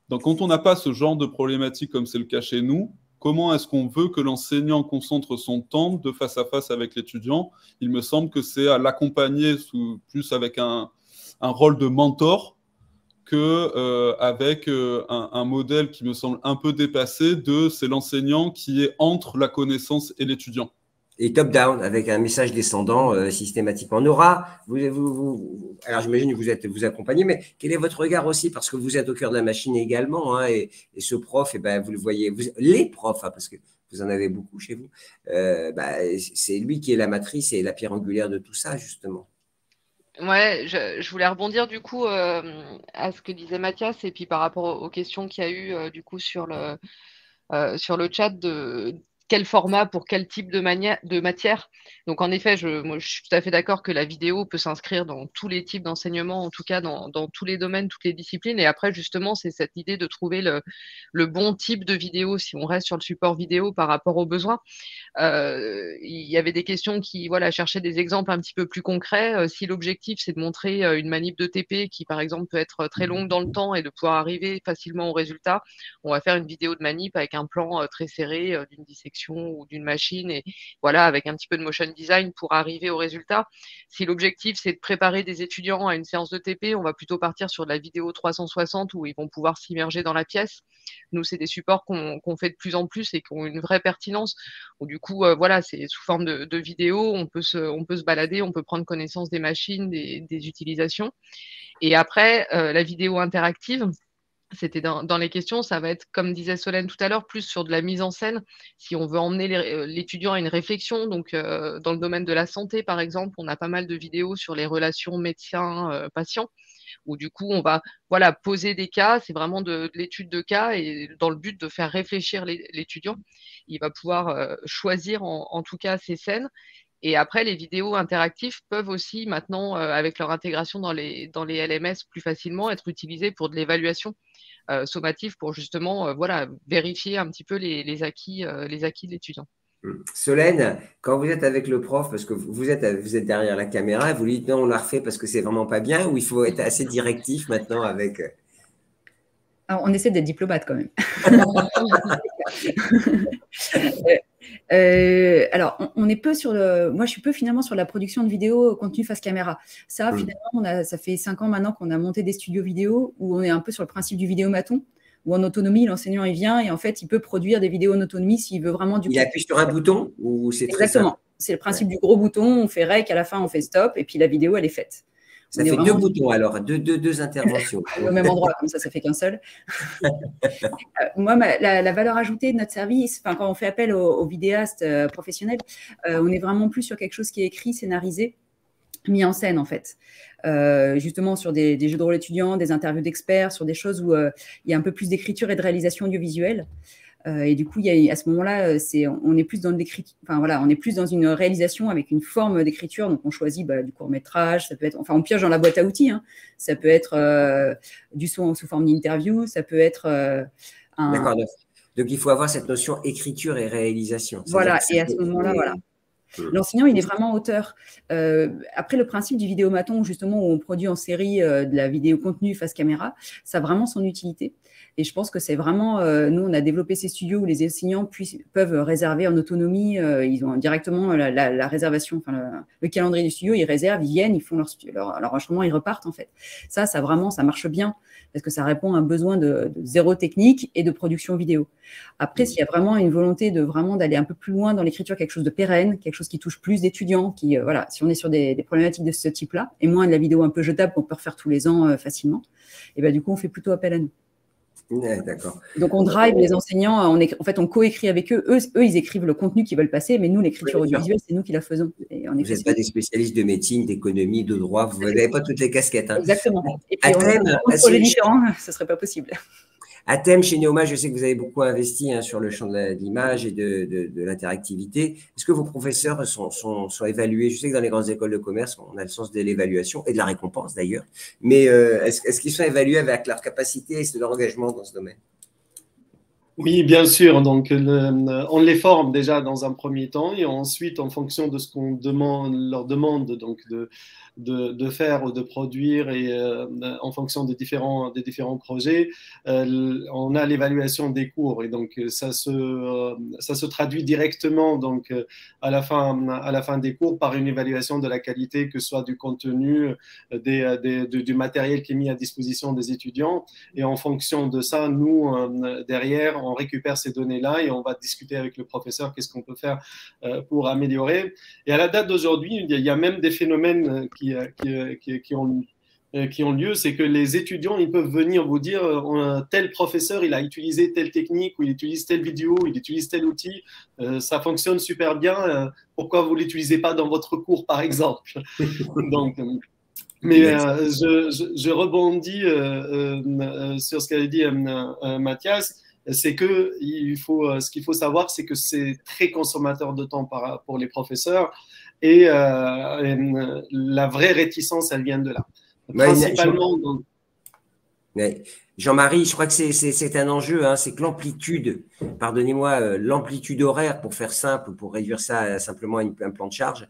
Speaker 2: Donc, quand on n'a pas ce genre de problématique comme c'est le cas chez nous, comment est-ce qu'on veut que l'enseignant concentre son temps de face à face avec l'étudiant? Il me semble que c'est à l'accompagner plus avec un rôle de mentor qu'avec un modèle qui me semble un peu dépassé c'est l'enseignant qui est entre la connaissance et l'étudiant.
Speaker 1: Et top-down, avec un message descendant systématiquement. Nora, alors j'imagine que vous accompagnez, mais quel est votre regard aussi, parce que vous êtes au cœur de la machine également, hein, et ce prof, vous le voyez, les profs, hein, parce que vous en avez beaucoup chez vous, c'est lui qui est la matrice et la pierre angulaire de tout ça, justement.
Speaker 4: Ouais, je voulais rebondir du coup à ce que disait Mathias, et puis par rapport aux questions qu'il y a eu du coup sur le chat de quel format pour quel type de matière. Donc en effet, moi, je suis tout à fait d'accord que la vidéo peut s'inscrire dans tous les types d'enseignement, en tout cas dans tous les domaines, toutes les disciplines. Et après, justement, c'est cette idée de trouver le bon type de vidéo, si on reste sur le support vidéo par rapport aux besoins. Il y avait des questions qui cherchaient des exemples un petit peu plus concrets. Si l'objectif, c'est de montrer une manip de TP qui, par exemple, peut être très longue dans le temps et de pouvoir arriver facilement au résultat, on va faire une vidéo de manip avec un plan très serré d'une dissection ou d'une machine et voilà, avec un petit peu de motion design pour arriver au résultat. Si l'objectif, c'est de préparer des étudiants à une séance de TP, on va plutôt partir sur de la vidéo 360 où ils vont pouvoir s'immerger dans la pièce. Nous, c'est des supports qu'on fait de plus en plus et qui ont une vraie pertinence. Où, du coup, c'est sous forme de vidéo, on peut se balader, on peut prendre connaissance des machines, des utilisations. Et après, la vidéo interactive, c'était dans les questions, ça va être, comme disait Solène tout à l'heure, plus sur de la mise en scène. Si on veut emmener l'étudiant à une réflexion, donc dans le domaine de la santé, par exemple, on a pas mal de vidéos sur les relations médecin-patient, où du coup, on va poser des cas, c'est vraiment de l'étude de cas, et dans le but de faire réfléchir l'étudiant. Il va pouvoir choisir en tout cas ses scènes. Et après, les vidéos interactives peuvent aussi maintenant, avec leur intégration dans les LMS plus facilement, être utilisées pour de l'évaluation sommative pour justement vérifier un petit peu les acquis de l'étudiant.
Speaker 1: Solène, quand vous êtes avec le prof, parce que vous êtes derrière la caméra, vous lui dites non, on la refait parce que c'est vraiment pas bien, ou il faut être assez directif maintenant avec…
Speaker 5: Alors, on essaie d'être diplomate quand même. Alors, on est peu sur moi, je suis peu finalement sur la production de vidéos contenu face caméra. Ça, finalement, ça fait 5 ans maintenant qu'on a monté des studios vidéo où on est un peu sur le principe du vidéomaton, où en autonomie, l'enseignant, il vient et en fait, il peut produire des vidéos en autonomie s'il veut vraiment
Speaker 1: Il appuie sur un bouton ou c'est très simple?
Speaker 5: Exactement. C'est le principe du gros bouton. On fait rec, à la fin, on fait stop et puis la vidéo, elle est faite.
Speaker 1: Ça fait 2 boutons alors, deux interventions.
Speaker 5: Au même endroit, comme ça fait qu'un seul. Moi, la valeur ajoutée de notre service, quand on fait appel aux vidéastes professionnels, on est vraiment plus sur quelque chose qui est écrit, scénarisé, mis en scène en fait. Justement sur des jeux de rôle étudiants, des interviews d'experts, sur des choses où il y a un peu plus d'écriture et de réalisation audiovisuelle. Et du coup, à ce moment-là, on est plus dans l'écriture. On est plus dans une réalisation avec une forme d'écriture. Donc, on choisit du court-métrage. Ça peut être, on pioche dans la boîte à outils. Hein. Ça peut être du son sous forme d'interview. Ça peut être
Speaker 1: D'accord. Donc, il faut avoir cette notion écriture et réalisation.
Speaker 5: Voilà. Et à ce moment-là, voilà. L'enseignant, il est vraiment auteur. Après, le principe du vidéomaton, justement, où on produit en série de la vidéo contenu face caméra, ça a vraiment son utilité. Et je pense que c'est vraiment… nous, on a développé ces studios où les enseignants peuvent réserver en autonomie. Ils ont directement la réservation, le calendrier du studio. Ils réservent, ils viennent, ils font leur enregistrement, ils repartent, en fait. Ça marche bien parce que ça répond à un besoin de zéro technique et de production vidéo. Après, s'il y a vraiment une volonté d'aller un peu plus loin dans l'écriture, quelque chose de pérenne, quelque chose qui touche plus d'étudiants, si on est sur des problématiques de ce type-là, et moins de la vidéo un peu jetable qu'on peut refaire tous les ans facilement, et du coup, on fait plutôt appel à nous.
Speaker 1: Ouais, d'accord.
Speaker 5: Donc, on drive les enseignants, on coécrit avec eux. Eux, ils écrivent le contenu qu'ils veulent passer, mais nous, l'écriture audiovisuelle, c'est nous qui la faisons. Et
Speaker 1: vous n'êtes pas des spécialistes de médecine, d'économie, de droit, vous n'avez pas toutes les casquettes. Hein.
Speaker 5: Exactement. Et puis, on est différents, ce ne serait pas possible.
Speaker 1: À thème, chez Neoma, je sais que vous avez beaucoup investi sur le champ de l'image et de l'interactivité. Est-ce que vos professeurs sont évalués? Je sais que dans les grandes écoles de commerce, on a le sens de l'évaluation et de la récompense d'ailleurs. Mais est-ce qu'ils sont évalués avec leur capacité et leur engagement dans ce domaine?
Speaker 3: Oui, bien sûr. Donc, on les forme déjà dans un premier temps et ensuite, en fonction de ce qu'on leur demande donc de faire ou de produire et en fonction des différents projets, on a l'évaluation des cours et donc ça se traduit directement donc à la fin des cours par une évaluation de la qualité, que ce soit du contenu, du matériel qui est mis à disposition des étudiants. Et en fonction de ça, nous, derrière, on récupère ces données-là et on va discuter avec le professeur qu'est-ce qu'on peut faire pour améliorer. Et à la date d'aujourd'hui, il y a même des phénomènes qui ont lieu, c'est que les étudiants, ils peuvent venir vous dire tel professeur, il a utilisé telle technique, ou il utilise telle vidéo, il utilise tel outil, ça fonctionne super bien, pourquoi vous ne l'utilisez pas dans votre cours, par exemple? Donc, mais je rebondis sur ce qu'avait dit Mathias, c'est que ce qu'il faut savoir, c'est que c'est très consommateur de temps pour les professeurs et la vraie réticence, elle vient de là. Principalement.
Speaker 1: Jean-Marie, je crois que c'est un enjeu, hein, c'est que l'amplitude, pardonnez-moi, l'amplitude horaire, pour faire simple, pour réduire ça à simplement un plan de charge,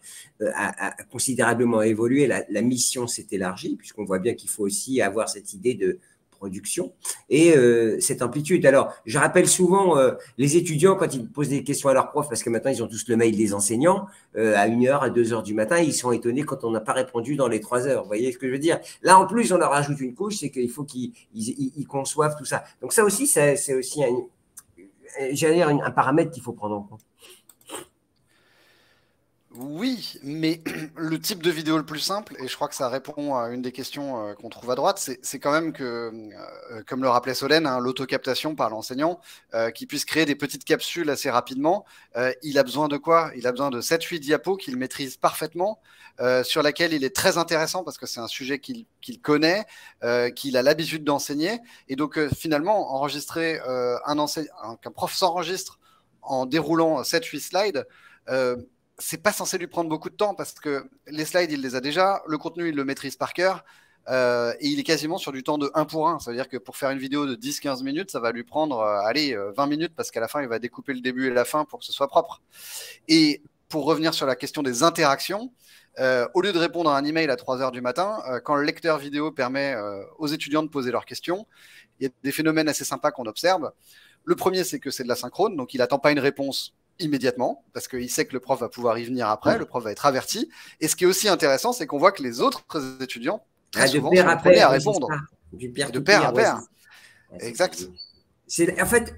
Speaker 1: a considérablement évolué. La mission s'est élargie, puisqu'on voit bien qu'il faut aussi avoir cette idée de production et cette amplitude. Alors, je rappelle souvent les étudiants, quand ils posent des questions à leurs profs, parce que maintenant, ils ont tous le mail des enseignants, à 1h, à 2h du matin, ils sont étonnés quand on n'a pas répondu dans les 3 heures. Vous voyez ce que je veux dire? Là, en plus, on leur ajoute une couche, c'est qu'il faut qu'ils conçoivent tout ça. Donc ça aussi, c'est aussi un paramètre qu'il faut prendre en compte.
Speaker 6: Oui, mais le type de vidéo le plus simple, et je crois que ça répond à une des questions qu'on trouve à droite, c'est quand même que, comme le rappelait Solène, hein, l'autocaptation par l'enseignant, qui puisse créer des petites capsules assez rapidement, il a besoin de quoi? Il a besoin de 7-8 diapos qu'il maîtrise parfaitement, sur laquelle il est très intéressant parce que c'est un sujet qu'il connaît, qu'il a l'habitude d'enseigner, et donc finalement, enregistrer qu'un prof s'enregistre en déroulant 7-8 slides, c'est pas censé lui prendre beaucoup de temps parce que les slides, il les a déjà, le contenu, il le maîtrise par cœur, et il est quasiment sur du temps de 1 pour 1. Ça veut dire que pour faire une vidéo de 10-15 minutes, ça va lui prendre 20 minutes parce qu'à la fin, il va découper le début et la fin pour que ce soit propre. Et pour revenir sur la question des interactions, au lieu de répondre à un email à 3h du matin, quand le lecteur vidéo permet aux étudiants de poser leurs questions, il y a des phénomènes assez sympas qu'on observe. Le premier, c'est que c'est de la synchrone, donc il n'attend pas une réponse immédiatement, parce qu'il sait que le prof va pouvoir y venir après, le prof va être averti. Et ce qui est aussi intéressant, c'est qu'on voit que les autres étudiants, très souvent, sont les premiers à répondre.
Speaker 1: De
Speaker 6: pair à pair. Exact.
Speaker 1: En fait,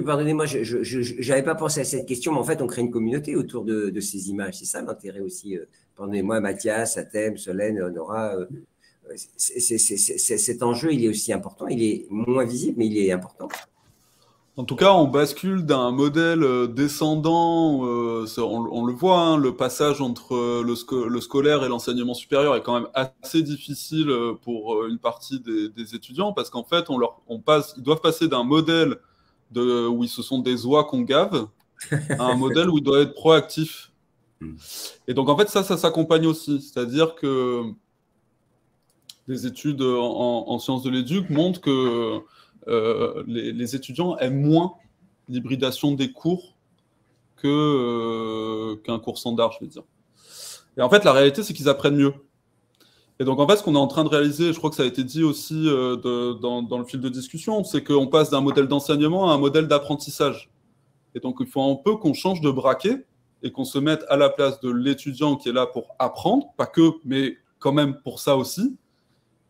Speaker 1: pardonnez-moi, je n'avais pas pensé à cette question, mais en fait, on crée une communauté autour de ces images. C'est ça l'intérêt aussi. Pardonnez-moi, Mathias, Athème, Solène, Nora. Cet enjeu, il est aussi important. Il est moins visible, mais il est important.
Speaker 2: En tout cas, on bascule d'un modèle descendant, on le voit, hein, le passage entre le scolaire et l'enseignement supérieur est quand même assez difficile pour une partie des étudiants, parce qu'en fait, ils doivent passer d'un modèle où ce sont des oies qu'on gave à un modèle où ils doivent être proactifs. Et donc, en fait, ça s'accompagne aussi. C'est-à-dire que des études en sciences de l'éduc montrent que les étudiants aiment moins l'hybridation des cours qu'un cours standard, je vais dire. Et en fait, la réalité, c'est qu'ils apprennent mieux. Et donc, en fait, ce qu'on est en train de réaliser, je crois que ça a été dit aussi dans le fil de discussion, c'est qu'on passe d'un modèle d'enseignement à un modèle d'apprentissage. Et donc, il faut un peu qu'on change de braquet et qu'on se mette à la place de l'étudiant qui est là pour apprendre, pas que, mais quand même pour ça aussi.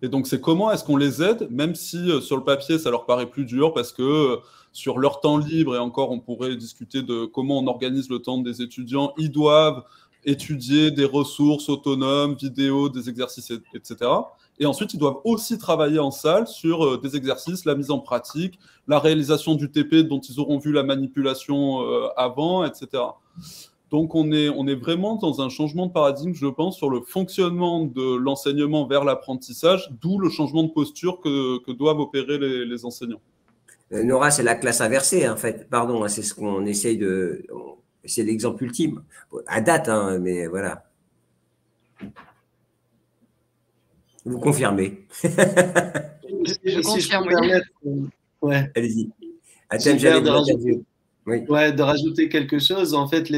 Speaker 2: Et donc, c'est comment est-ce qu'on les aide, même si sur le papier, ça leur paraît plus dur, parce que sur leur temps libre, et encore, on pourrait discuter de comment on organise le temps des étudiants, ils doivent étudier des ressources autonomes, vidéos, des exercices, etc. Et ensuite, ils doivent aussi travailler en salle sur des exercices, la mise en pratique, la réalisation du TP dont ils auront vu la manipulation avant, etc. Donc, on est vraiment dans un changement de paradigme, je pense, sur le fonctionnement de l'enseignement vers l'apprentissage, d'où le changement de posture que doivent opérer les enseignants.
Speaker 1: Nora, c'est la classe inversée, en fait. Pardon, hein, c'est ce qu'on essaye de... C'est l'exemple ultime. À date, hein, mais voilà. Vous confirmez.
Speaker 4: Je confirme, oui.
Speaker 3: Ouais.
Speaker 1: Allez-y. Atem, j'allais vous interviewer.
Speaker 3: Oui. Ouais, de rajouter quelque chose. En fait,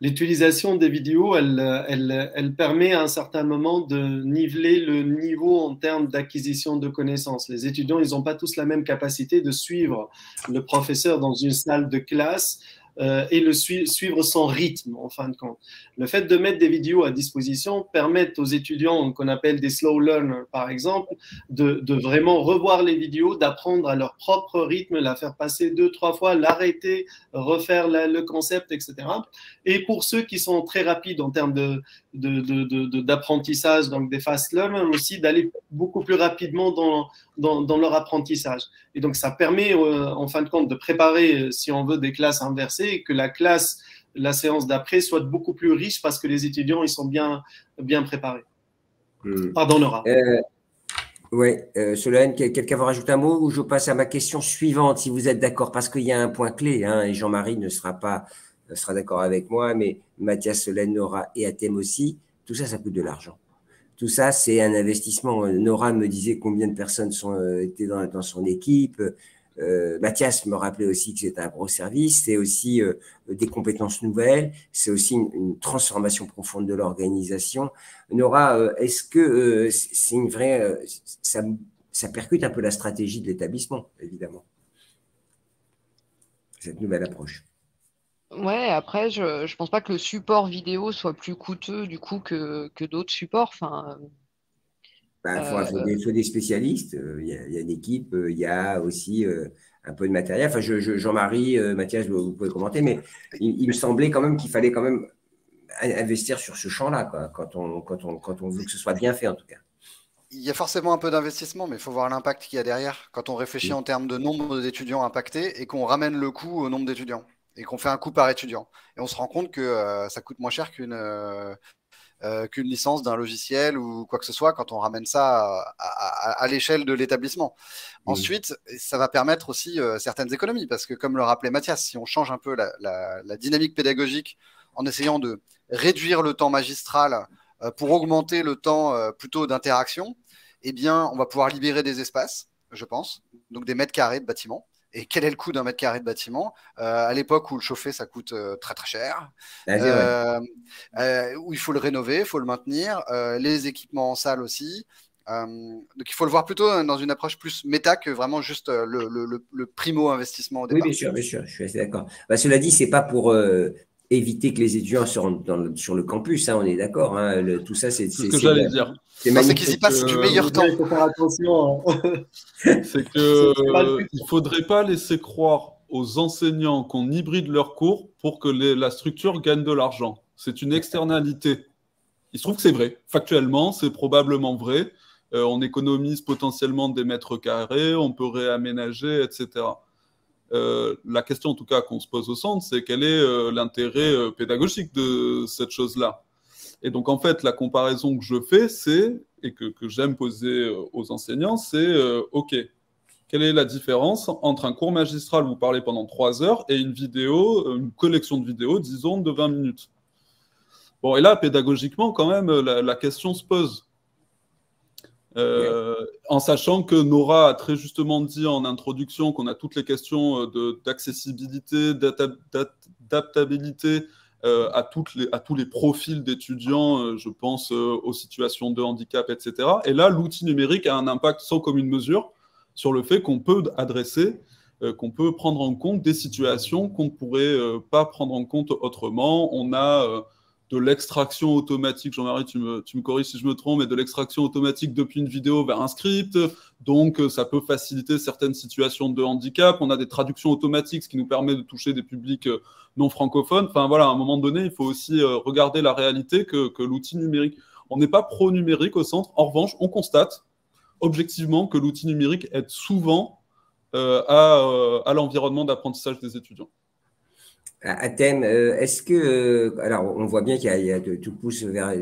Speaker 3: l'utilisation des vidéos, elle permet à un certain moment de niveler le niveau en termes d'acquisition de connaissances. Les étudiants, ils n'ont pas tous la même capacité de suivre le professeur dans une salle de classe et suivre son rythme, en fin de compte. Le fait de mettre des vidéos à disposition permet aux étudiants qu'on appelle des slow learners, par exemple, de vraiment revoir les vidéos, d'apprendre à leur propre rythme, la faire passer 2-3 fois, l'arrêter, refaire le concept, etc. Et pour ceux qui sont très rapides en termes d'apprentissage, donc des fast learners aussi, d'aller beaucoup plus rapidement dans leur apprentissage. Et donc, ça permet, en fin de compte, de préparer, si on veut, des classes inversées et que la séance d'après soit beaucoup plus riche parce que les étudiants, ils sont bien préparés. Pardon, Nora.
Speaker 1: Oui, Solène, quelqu'un va rajouter un mot ou je passe à ma question suivante, si vous êtes d'accord, parce qu'il y a un point clé, hein, et Jean-Marie ne sera d'accord avec moi, mais Mathias, Solène, Nora et Atem aussi, tout ça, ça coûte de l'argent. Tout ça, c'est un investissement. Nora me disait combien de personnes étaient dans son équipe. Mathias me rappelait aussi que c'est un gros service. C'est aussi des compétences nouvelles. C'est aussi une transformation profonde de l'organisation. Nora, est-ce que c'est une vraie… ça percute un peu la stratégie de l'établissement, évidemment, cette nouvelle approche.
Speaker 4: Ouais, après, je pense pas que le support vidéo soit plus coûteux du coup que d'autres supports. Enfin,
Speaker 1: faut des spécialistes. Il y a une équipe, il y a aussi un peu de matériel. Enfin, Jean-Marie, Mathias, vous pouvez commenter, mais il me semblait quand même qu'il fallait quand même investir sur ce champ-là, quoi, quand on veut que ce soit bien fait, en tout cas.
Speaker 6: Il y a forcément un peu d'investissement, mais il faut voir l'impact qu'il y a derrière. Quand on réfléchit en termes de nombre d'étudiants impactés et qu'on ramène le coût au nombre d'étudiants et qu'on fait un coût par étudiant. Et on se rend compte que ça coûte moins cher qu'une licence d'un logiciel ou quoi que ce soit quand on ramène ça à l'échelle de l'établissement. Ensuite, ça va permettre aussi certaines économies parce que, comme le rappelait Mathias, si on change un peu la dynamique pédagogique en essayant de réduire le temps magistral pour augmenter le temps plutôt d'interaction, eh bien, on va pouvoir libérer des espaces, je pense, donc des mètres carrés de bâtiments. Et quel est le coût d'un mètre carré de bâtiment à l'époque où le chauffer, ça coûte très très cher, où il faut le rénover, il faut le maintenir, les équipements en salle aussi. Donc il faut le voir plutôt dans une approche plus méta que vraiment juste le primo-investissement au départ.
Speaker 1: Oui, bien sûr, je suis assez d'accord. Cela dit, ce n'est pas pour éviter que les étudiants se rendent sur le campus, hein, on est d'accord. Hein, tout ça, c'est
Speaker 2: ce que j'allais dire.
Speaker 6: C'est qu'ils y passent du meilleur temps.
Speaker 3: Il faut faire attention.
Speaker 2: C'est qu'il ne faudrait pas laisser croire aux enseignants qu'on hybride leurs cours pour que la structure gagne de l'argent. C'est une externalité. Il se trouve que c'est vrai. Factuellement, c'est probablement vrai. On économise potentiellement des mètres carrés, on peut réaménager, etc. La question, en tout cas, qu'on se pose au centre, c'est quel est l'intérêt pédagogique de cette chose-là. Et donc, en fait, la comparaison que je fais, et que j'aime poser aux enseignants, c'est OK, quelle est la différence entre un cours magistral où vous parlez pendant 3 heures et une collection de vidéos, disons, de 20 minutes. Bon, et là, pédagogiquement, quand même, la question se pose. En sachant que Nora a très justement dit en introduction qu'on a toutes les questions d'accessibilité, d'adaptabilité à tous les profils d'étudiants, je pense aux situations de handicap, etc. Et là, l'outil numérique a un impact sans commune mesure sur le fait qu'on peut adresser, qu'on peut prendre en compte des situations qu'on ne pourrait pas prendre en compte autrement. On a de l'extraction automatique, Jean-Marie, tu me corriges si je me trompe, mais de l'extraction automatique depuis une vidéo vers un script, donc ça peut faciliter certaines situations de handicap. On a des traductions automatiques, ce qui nous permet de toucher des publics non francophones. Enfin voilà, à un moment donné, il faut aussi regarder la réalité que l'outil numérique. On n'est pas pro-numérique au centre. En revanche, on constate objectivement que l'outil numérique aide souvent à l'environnement d'apprentissage des étudiants.
Speaker 1: Atem, est-ce que… alors, on voit bien qu'il y a tout pousse vers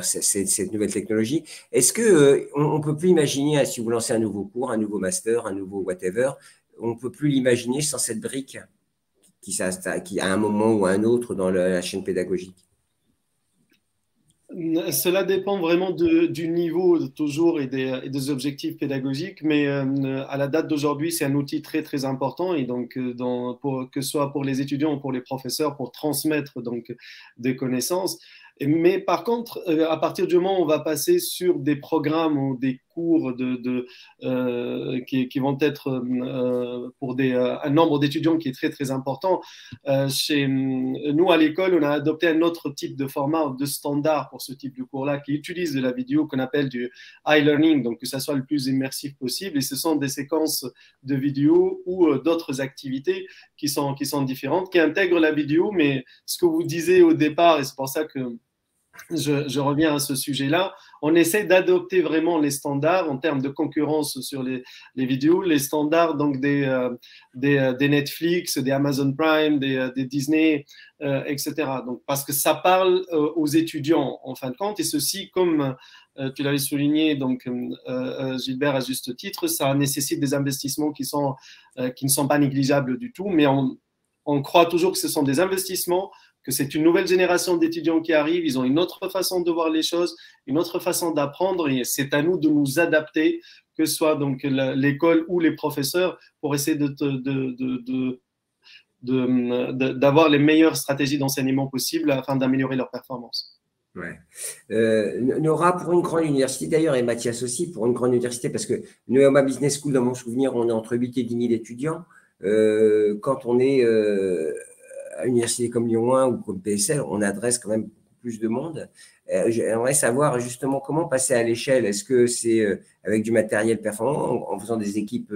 Speaker 1: cette nouvelle technologie. Est-ce qu'on ne peut plus imaginer, si vous lancez un nouveau cours, un nouveau master, un nouveau whatever, on ne peut plus l'imaginer sans cette brique qui à un moment ou à un autre dans la chaîne pédagogique?
Speaker 3: Cela dépend vraiment du niveau toujours et des objectifs pédagogiques, mais à la date d'aujourd'hui, c'est un outil très très important et donc que ce soit pour les étudiants ou pour les professeurs pour transmettre donc des connaissances. Mais par contre, à partir du moment où on va passer sur des programmes ou des cours qui vont être pour un nombre d'étudiants qui est très très important, chez nous à l'école, on a adopté un autre type de format de standard pour ce type de cours-là qui utilise de la vidéo qu'on appelle du e-learning, donc que ça soit le plus immersif possible. Et ce sont des séquences de vidéos ou d'autres activités qui sont différentes, qui intègrent la vidéo. Mais ce que vous disiez au départ, et c'est pour ça que je reviens à ce sujet-là, on essaie d'adopter vraiment les standards en termes de concurrence sur les vidéos, les standards donc des Netflix, des Amazon Prime, des Disney, etc. Donc, parce que ça parle aux étudiants en fin de compte, et ceci, comme tu l'avais souligné, donc Gilbert à juste titre, ça nécessite des investissements qui ne sont pas négligeables du tout, mais on croit toujours que ce sont des investissements, que c'est une nouvelle génération d'étudiants qui arrivent, ils ont une autre façon de voir les choses, une autre façon d'apprendre, et c'est à nous de nous adapter, que ce soit donc l'école ou les professeurs, pour essayer d'avoir les meilleures stratégies d'enseignement possibles afin d'améliorer leur performance.
Speaker 1: Ouais. Nora, pour une grande université d'ailleurs, et Mathias aussi, pour une grande université, parce que Neoma Business School, dans mon souvenir, on est entre 8 et 10 000 étudiants. Quand on est à une université comme Lyon 1 ou comme PSL, on adresse quand même beaucoup plus de monde. J'aimerais savoir justement comment passer à l'échelle. Est-ce que c'est avec du matériel performant, en faisant des équipes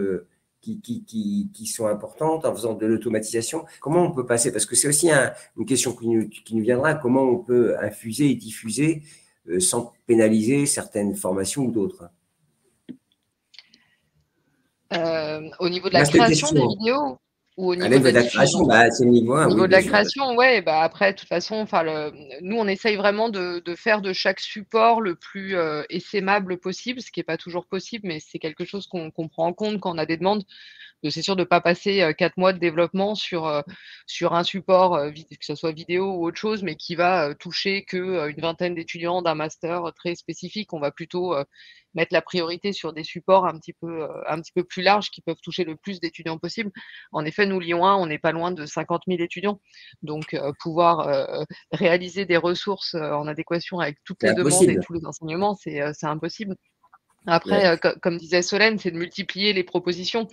Speaker 1: qui sont importantes, en faisant de l'automatisation? Comment on peut passer? Parce que c'est aussi une question qui nous viendra. Comment on peut infuser et diffuser sans pénaliser certaines formations ou d'autres?
Speaker 4: Au niveau de la création des vidéos ou au niveau de la création,
Speaker 1: c'est le niveau 1.
Speaker 4: Au niveau de la création, ouais, bah après, de toute façon, nous, on essaye vraiment de faire de chaque support le plus essaimable possible, ce qui n'est pas toujours possible, mais c'est quelque chose qu'on prend en compte quand on a des demandes. C'est sûr de ne pas passer 4 mois de développement sur un support, que ce soit vidéo ou autre chose, mais qui va toucher qu'une vingtaine d'étudiants d'un master très spécifique. On va plutôt mettre la priorité sur des supports un petit peu plus larges qui peuvent toucher le plus d'étudiants possible. En effet, nous, Lyon 1, on n'est pas loin de 50 000 étudiants. Donc, pouvoir réaliser des ressources en adéquation avec toutes les demandes et tous les enseignements, c'est impossible. Après, comme disait Solène, c'est de multiplier les propositions.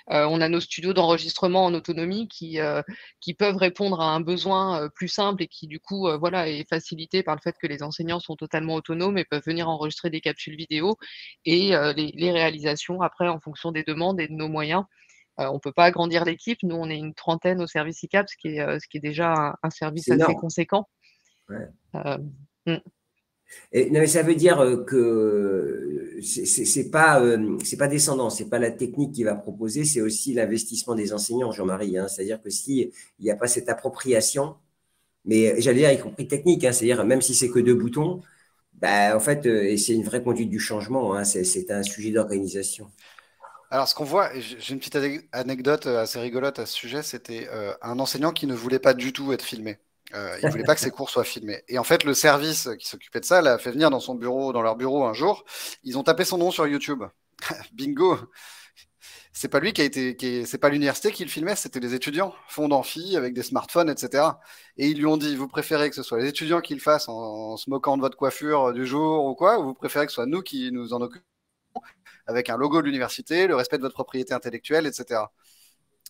Speaker 4: On a nos studios d'enregistrement en autonomie qui peuvent répondre à un besoin plus simple et qui, du coup, est facilité par le fait que les enseignants sont totalement autonomes et peuvent venir enregistrer des capsules vidéo et les réalisations, après, en fonction des demandes et de nos moyens. On ne peut pas agrandir l'équipe. Nous, on est une trentaine au service ICAP, ce qui est déjà un service assez conséquent.
Speaker 1: Ouais. Non, mais ça veut dire que c'est pas descendant, c'est pas la technique qui va proposer, c'est aussi l'investissement des enseignants, Jean-Marie. C'est-à-dire que s'il n'y a pas cette appropriation, mais j'allais dire y compris technique, c'est-à-dire même si c'est que 2 boutons, en fait, et c'est une vraie conduite du changement, c'est un sujet d'organisation.
Speaker 6: Alors, ce qu'on voit, j'ai une petite anecdote assez rigolote à ce sujet, c'était un enseignant qui ne voulait pas du tout être filmé. Il ne voulait pas que ses cours soient filmés. Et en fait, le service qui s'occupait de ça l'a fait venir dans leur bureau un jour. Ils ont tapé son nom sur YouTube. Bingo! C'est pas lui c'est pas l'université qui le filmait, c'était les étudiants, fond d'amphi, avec des smartphones, etc. Et ils lui ont dit, vous préférez que ce soit les étudiants qui le fassent en se moquant de votre coiffure du jour ou quoi, ou vous préférez que ce soit nous qui nous en occupons avec un logo de l'université, le respect de votre propriété intellectuelle, etc.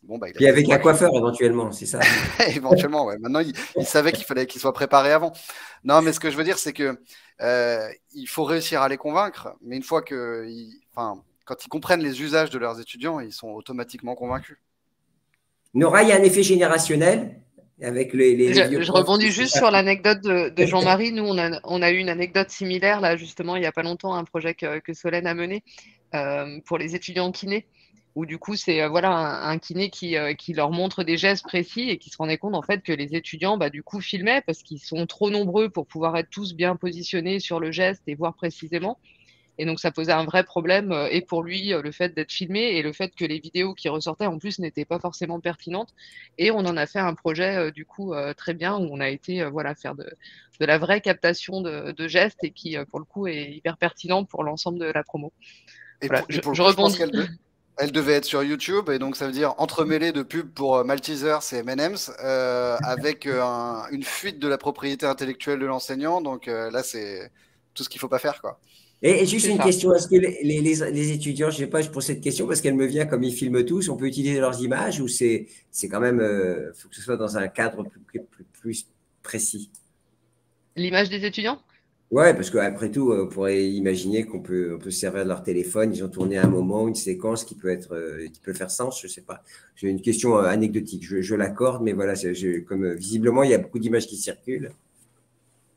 Speaker 1: Bon, puis avec un coiffeur, éventuellement, c'est ça.
Speaker 6: Éventuellement, ouais. Maintenant, il savait qu'il fallait qu'il soit préparé avant. Non, mais ce que je veux dire, c'est que il faut réussir à les convaincre, mais une fois quand ils comprennent les usages de leurs étudiants, ils sont automatiquement convaincus.
Speaker 1: Nora, il y a un effet générationnel avec
Speaker 4: je rebondis juste sur l'anecdote de Jean-Marie. Nous, on a eu une anecdote similaire, là, justement, il n'y a pas longtemps, un projet que Solène a mené pour les étudiants kinés, où du coup, c'est un kiné qui leur montre des gestes précis et qui se rendait compte en fait que les étudiants, du coup, filmaient parce qu'ils sont trop nombreux pour pouvoir être tous bien positionnés sur le geste et voir précisément. Et donc, ça posait un vrai problème, et pour lui, le fait d'être filmé et le fait que les vidéos qui ressortaient, en plus, n'étaient pas forcément pertinentes. Et on en a fait un projet, du coup, très bien, où on a été voilà, faire de la vraie captation de gestes et qui, pour le coup, est hyper pertinent pour l'ensemble de la promo.
Speaker 6: Et
Speaker 4: Voilà,
Speaker 6: pour le
Speaker 4: je
Speaker 6: coup, je pense
Speaker 4: rebondis.
Speaker 6: elle devait être sur YouTube, et donc ça veut dire entremêlée de pubs pour Maltesers et M&M's, avec une fuite de la propriété intellectuelle de l'enseignant. Donc là, c'est tout ce qu'il faut pas faire, quoi.
Speaker 1: Et juste
Speaker 4: C'est
Speaker 1: une
Speaker 4: ça.
Speaker 1: question, est-ce que les étudiants, je ne sais pas, je pose cette question parce qu'elle me vient comme ils filment tous, on peut utiliser leurs images ou c'est quand même, faut que ce soit dans un cadre plus précis?
Speaker 4: L'image des étudiants?
Speaker 1: Ouais, parce qu'après tout, on pourrait imaginer on peut se servir de leur téléphone, ils ont tourné un moment, une séquence qui peut faire sens, je ne sais pas. J'ai une question anecdotique, je l'accorde, mais voilà, comme visiblement, il y a beaucoup d'images qui circulent.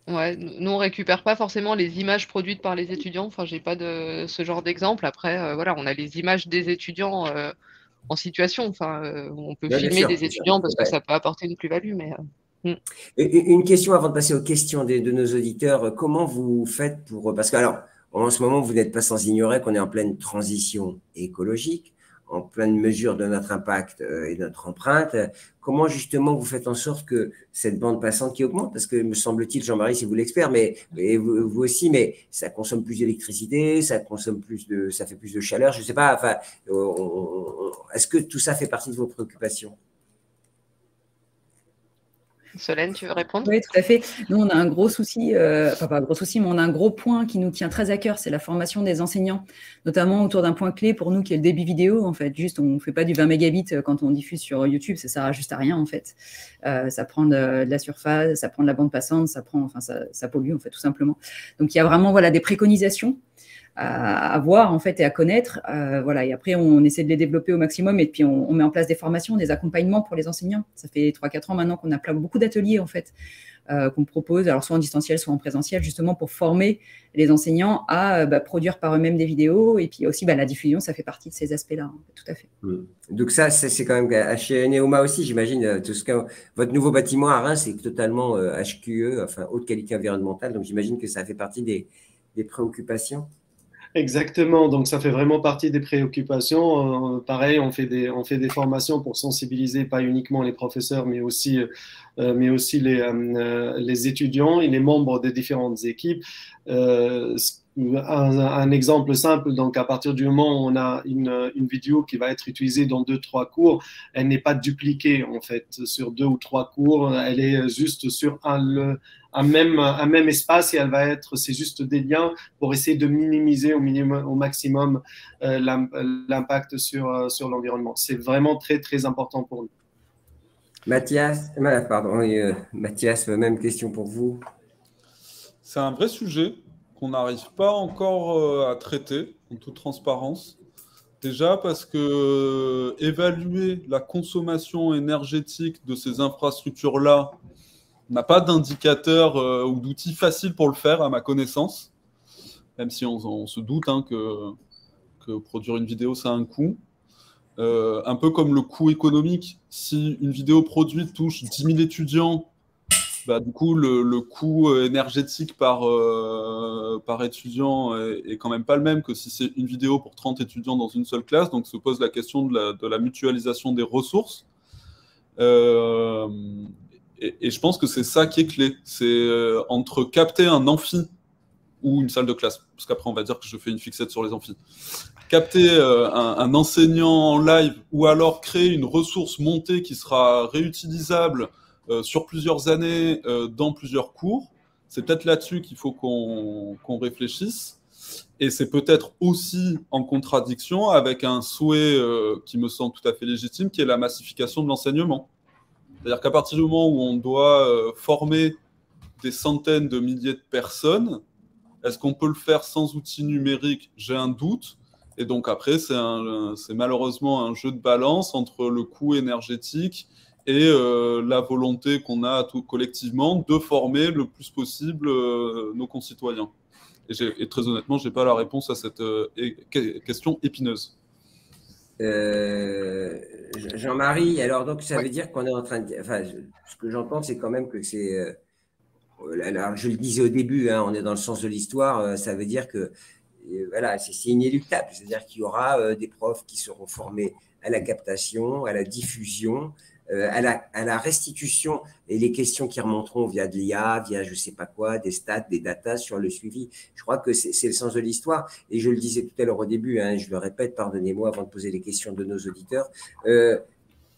Speaker 4: Ouais, nous on récupère pas forcément les images produites par les étudiants. Enfin, j'ai pas de ce genre d'exemple. Après, voilà, on a les images des étudiants en situation. Enfin, on peut
Speaker 1: Ouais, bien
Speaker 4: filmer
Speaker 1: sûr,
Speaker 4: des
Speaker 1: bien sûr.
Speaker 4: étudiants parce que
Speaker 1: Ouais.
Speaker 4: ça peut apporter une plus-value. Mais
Speaker 1: Une question avant de passer aux questions de nos auditeurs. Comment vous faites pour… Parce que, alors, en ce moment, vous n'êtes pas sans ignorer qu'on est en pleine transition écologique, en pleine mesure de notre impact et de notre empreinte. Comment, justement, vous faites en sorte que cette bande passante qui augmente, parce que, me semble-t-il, Jean-Marie, c'est vous l'expert, mais et vous aussi, mais ça consomme plus d'électricité, ça fait plus de chaleur, je ne sais pas. Enfin, est-ce que tout ça fait partie de vos préoccupations?
Speaker 4: Solène, tu veux répondre?
Speaker 5: Oui, tout à fait. Nous, on a un gros souci, enfin pas un gros souci, mais on a un gros point qui nous tient très à cœur, c'est la formation des enseignants, notamment autour d'un point clé pour nous qui est le débit vidéo. En fait, juste, on ne fait pas du 20 mégabits quand on diffuse sur YouTube, ça sert juste à rien en fait. Ça prend de la surface, ça prend de la bande passante, ça pollue en fait tout simplement. Donc il y a vraiment voilà des préconisations à voir en fait et à connaître. Voilà. Et après, on essaie de les développer au maximum et puis on met en place des formations, des accompagnements pour les enseignants. Ça fait 3-4 ans maintenant qu'on a beaucoup d'ateliers en fait qu'on propose, alors soit en distanciel, soit en présentiel, justement pour former les enseignants à produire par eux-mêmes des vidéos. Et puis aussi, la diffusion, ça fait partie de ces aspects-là, hein, tout à fait.
Speaker 1: Donc ça, c'est quand même chez Neoma aussi, j'imagine. Votre nouveau bâtiment à Reims, c'est totalement HQE, enfin haute qualité environnementale. Donc j'imagine que ça fait partie des préoccupations.
Speaker 3: Exactement, donc ça fait vraiment partie des préoccupations. Pareil, on fait des formations pour sensibiliser pas uniquement les professeurs, mais aussi les étudiants et les membres des différentes équipes. Un exemple simple, donc à partir du moment où on a une vidéo qui va être utilisée dans 2-3 cours, elle n'est pas dupliquée en fait sur 2 ou 3 cours, elle est juste sur un même espace et c'est juste des liens pour essayer de minimiser au maximum l'impact sur l'environnement. C'est vraiment très très important pour nous.
Speaker 1: Mathias, Mathias, même question pour vous.
Speaker 2: C'est un vrai sujet qu'on n'arrive pas encore à traiter en toute transparence. Déjà parce que évaluer la consommation énergétique de ces infrastructures-là, on n'a pas d'indicateur ou d'outils faciles pour le faire, à ma connaissance, même si on se doute que produire une vidéo, ça a un coût. Un peu comme le coût économique, si une vidéo produite touche 10 000 étudiants, du coup, le coût énergétique par étudiant est quand même pas le même que si c'est une vidéo pour 30 étudiants dans une seule classe. Donc, se pose la question de la mutualisation des ressources. Et je pense que c'est ça qui est clé. C'est entre capter un amphi ou une salle de classe, parce qu'après, on va dire que je fais une fixette sur les amphis. Capter un enseignant en live ou alors créer une ressource montée qui sera réutilisable sur plusieurs années, dans plusieurs cours. C'est peut-être là-dessus qu'il faut qu'on réfléchisse. Et c'est peut-être aussi en contradiction avec un souhait qui me semble tout à fait légitime, qui est la massification de l'enseignement. C'est-à-dire qu'à partir du moment où on doit former des centaines de milliers de personnes, est-ce qu'on peut le faire sans outils numériques? J'ai un doute. Et donc après, c'est malheureusement un jeu de balance entre le coût énergétique et la volonté qu'on a collectivement de former le plus possible nos concitoyens. Et très honnêtement, je n'ai pas la réponse à cette question épineuse.
Speaker 1: Jean-Marie, alors donc ça veut dire qu'on est en train de… Enfin, ce que j'entends, c'est quand même que c'est… alors, je le disais au début, on est dans le sens de l'histoire, ça veut dire que voilà, c'est inéluctable. C'est-à-dire qu'il y aura des profs qui seront formés à la captation, à la diffusion, à la restitution et les questions qui remonteront via de l'IA, via je ne sais pas quoi, des stats, des datas sur le suivi. Je crois que c'est le sens de l'histoire. Et je le disais tout à l'heure au début, hein, je le répète, pardonnez-moi avant de poser les questions de nos auditeurs.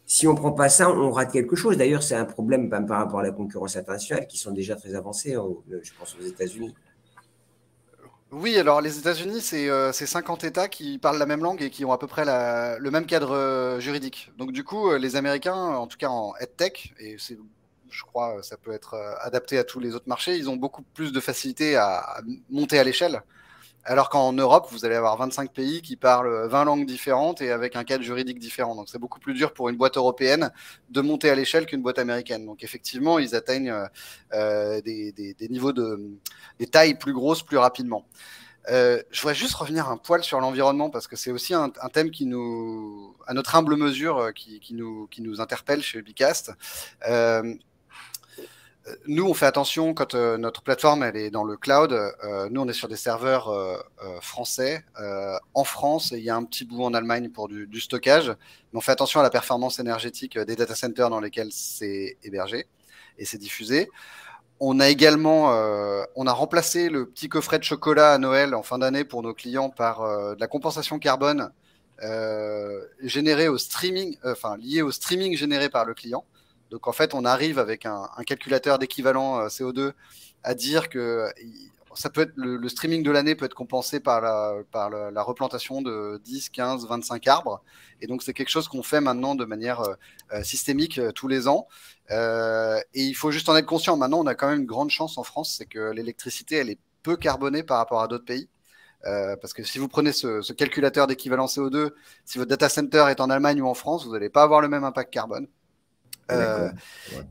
Speaker 1: Si on ne prend pas ça, on rate quelque chose. D'ailleurs, c'est un problème par rapport à la concurrence internationale qui sont déjà très avancés, je pense aux États-Unis.
Speaker 6: Oui, alors les États-Unis, c'est 50 États qui parlent la même langue et qui ont à peu près le même cadre juridique. Donc du coup, les Américains, en tout cas en EdTech, et je crois ça peut être adapté à tous les autres marchés, ils ont beaucoup plus de facilité à monter à l'échelle. Alors qu'en Europe, vous allez avoir 25 pays qui parlent 20 langues différentes et avec un cadre juridique différent. Donc c'est beaucoup plus dur pour une boîte européenne de monter à l'échelle qu'une boîte américaine. Donc effectivement, ils atteignent des niveaux des tailles plus grosses plus rapidement. Je voudrais juste revenir un poil sur l'environnement parce que c'est aussi un thème qui nous, à notre humble mesure, qui nous interpelle chez Ubicast. Nous, on fait attention quand notre plateforme elle est dans le cloud. Nous, on est sur des serveurs français. En France, il y a un petit bout en Allemagne pour du stockage. Mais on fait attention à la performance énergétique des data centers dans lesquels c'est hébergé et c'est diffusé. On a également on a remplacé le petit coffret de chocolat à Noël en fin d'année pour nos clients par de la compensation carbone générée au streaming, liée au streaming généré par le client. Donc, en fait, on arrive avec un calculateur d'équivalent CO2 à dire que ça peut être le streaming de l'année peut être compensé par la replantation de 10, 15, 25 arbres. Et donc, c'est quelque chose qu'on fait maintenant de manière systémique tous les ans. Et il faut juste en être conscient. Maintenant, on a quand même une grande chance en France, c'est que l'électricité, elle est peu carbonée par rapport à d'autres pays. Parce que si vous prenez ce calculateur d'équivalent CO2, si votre data center est en Allemagne ou en France, vous n'allez pas avoir le même impact carbone. Ouais.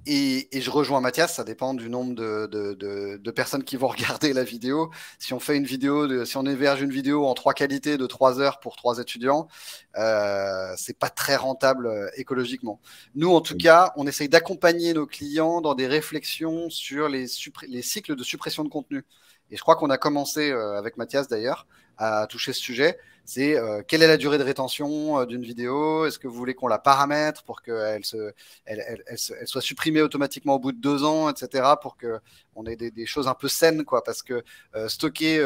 Speaker 6: Et je rejoins Mathias, ça dépend du nombre de personnes qui vont regarder la vidéo. Si on fait une vidéo, si on héberge une vidéo en 3 qualités de 3 heures pour 3 étudiants, c'est pas très rentable écologiquement. Nous, en tout cas, on essaye d'accompagner nos clients dans des réflexions sur les cycles de suppression de contenu. Et je crois qu'on a commencé avec Mathias d'ailleurs à toucher ce sujet. C'est quelle est la durée de rétention d'une vidéo? Est-ce que vous voulez qu'on la paramètre pour qu'elle soit supprimée automatiquement au bout de 2 ans, etc. pour qu'on ait des choses un peu saines, quoi. Parce que stocker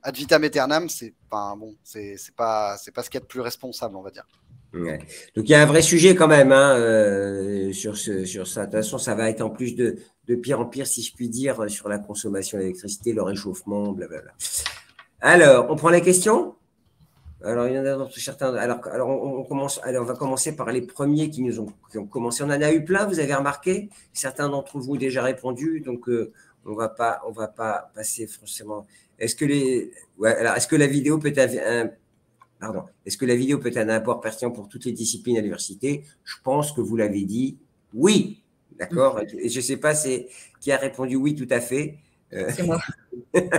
Speaker 6: ad vitam aeternam, c'est pas ce qu'il y a de plus responsable, on va dire.
Speaker 1: Ouais. Donc il y a un vrai sujet quand même sur ça. De toute façon, ça va être en plus de pire en pire, si je puis dire, sur la consommation d'électricité, le réchauffement, blablabla. Alors, on prend la question? Alors, il y en a certains. Alors on commence. Alors, on va commencer par les premiers qui ont commencé. On en a eu plein, vous avez remarqué. Certains d'entre vous ont déjà répondu, donc on va pas passer forcément. Est-ce que la vidéo peut Est-ce que la vidéo peut avoir un apport pertinent pour toutes les disciplines à l'université? Je pense que vous l'avez dit. Oui, d'accord. Et je ne sais pas qui a répondu oui, tout à fait.
Speaker 5: C'est moi.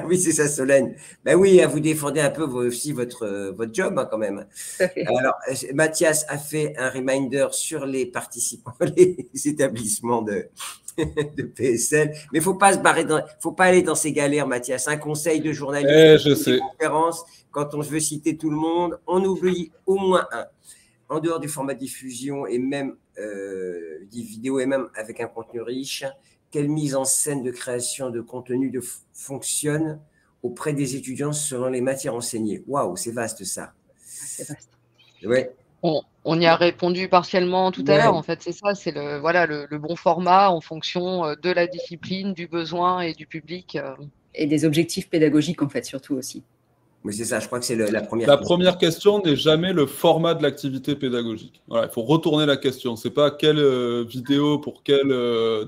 Speaker 1: Oui, c'est ça, Solène. Ben oui, vous défendez un peu aussi votre job quand même. Alors, Mathias a fait un reminder sur les participants, les établissements de PSL. Mais il ne faut pas faut pas aller dans ces galères, Mathias. Un conseil de journaliste,
Speaker 2: une
Speaker 1: conférence, quand on veut citer tout le monde, on oublie au moins un. En dehors du format de diffusion et même des vidéos et même avec un contenu riche, quelle mise en scène de création de contenu fonctionne auprès des étudiants selon les matières enseignées? Waouh, c'est vaste ça.
Speaker 5: C'est vaste.
Speaker 1: Ouais.
Speaker 4: On y a répondu partiellement tout à l'heure. En fait, c'est ça, c'est le bon format en fonction de la discipline, du besoin et du public.
Speaker 5: Et des objectifs pédagogiques, en fait, surtout aussi.
Speaker 1: Oui, c'est ça, je crois que c'est la première question.
Speaker 2: La première question n'est jamais le format de l'activité pédagogique. Voilà, il faut retourner la question. Ce n'est pas quelle vidéo pour quelle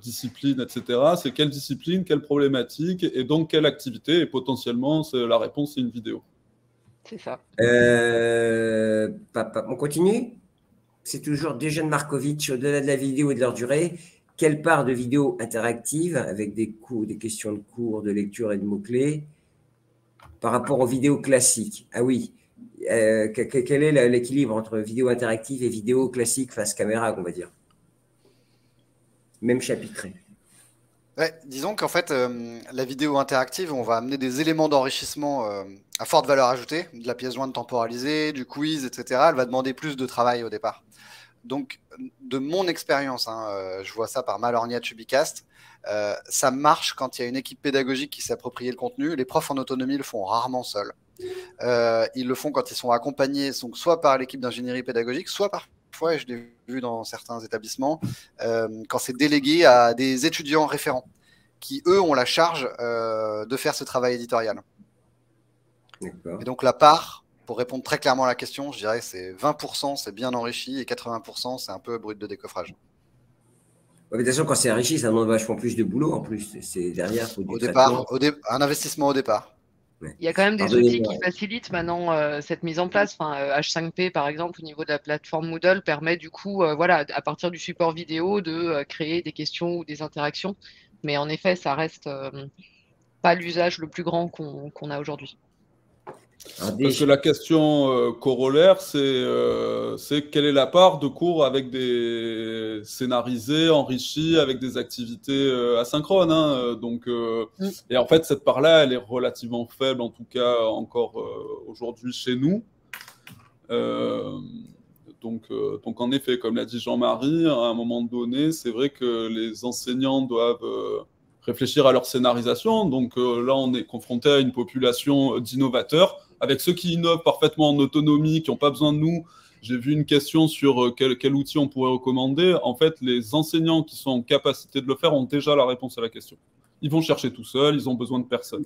Speaker 2: discipline, etc. C'est quelle discipline, quelle problématique et donc quelle activité. Et potentiellement, la réponse, c'est une vidéo.
Speaker 4: C'est ça.
Speaker 1: On continue? C'est toujours Dejan Markovic, au-delà de la vidéo et de leur durée. Quelle part de vidéo interactive avec des questions de cours, de lecture et de mots-clés par rapport aux vidéos classiques? Ah oui, quel est l'équilibre entre vidéo interactive et vidéo classique face caméra, on va dire? Même chapitré.
Speaker 6: Ouais, disons qu'en fait, la vidéo interactive, on va amener des éléments d'enrichissement à forte valeur ajoutée, de la pièce jointe temporalisée, du quiz, etc. Elle va demander plus de travail au départ. Donc, de mon expérience, hein, je vois ça par ma lorgnette Ubicast, ça marche quand il y a une équipe pédagogique qui s'approprie le contenu. Les profs en autonomie le font rarement seuls. Ils le font quand ils sont accompagnés, donc soit par l'équipe d'ingénierie pédagogique, soit parfois, et je l'ai vu dans certains établissements, quand c'est délégué à des étudiants référents qui, eux, ont la charge de faire ce travail éditorial. Et donc, la part, pour répondre très clairement à la question, je dirais c'est 20%, c'est bien enrichi, et 80%, c'est un peu brut de décoffrage.
Speaker 1: Ouais, mais de toute façon, quand c'est enrichi, ça demande vachement plus de boulot en plus. C'est derrière, faut du
Speaker 6: Au départ, un investissement au départ.
Speaker 1: Ouais.
Speaker 4: Il y a quand même des outils qui facilitent maintenant cette mise en place. Enfin, H5P, par exemple, au niveau de la plateforme Moodle, permet du coup, voilà, à partir du support vidéo, de créer des questions ou des interactions. Mais en effet, ça reste pas l'usage le plus grand qu'on a aujourd'hui.
Speaker 2: Parce que la question corollaire, c'est quelle est la part de cours avec des scénarisés, enrichis, avec des activités asynchrones, hein, donc, et en fait, cette part-là, elle est relativement faible, en tout cas encore aujourd'hui chez nous. Donc, en effet, comme l'a dit Jean-Marie, à un moment donné, c'est vrai que les enseignants doivent réfléchir à leur scénarisation. Donc là, on est confronté à une population d'innovateurs, avec ceux qui innovent parfaitement en autonomie, qui n'ont pas besoin de nous. J'ai vu une question sur quel outil on pourrait recommander. En fait, les enseignants qui sont en capacité de le faire ont déjà la réponse à la question. Ils vont chercher tout seuls, ils ont besoin de personne.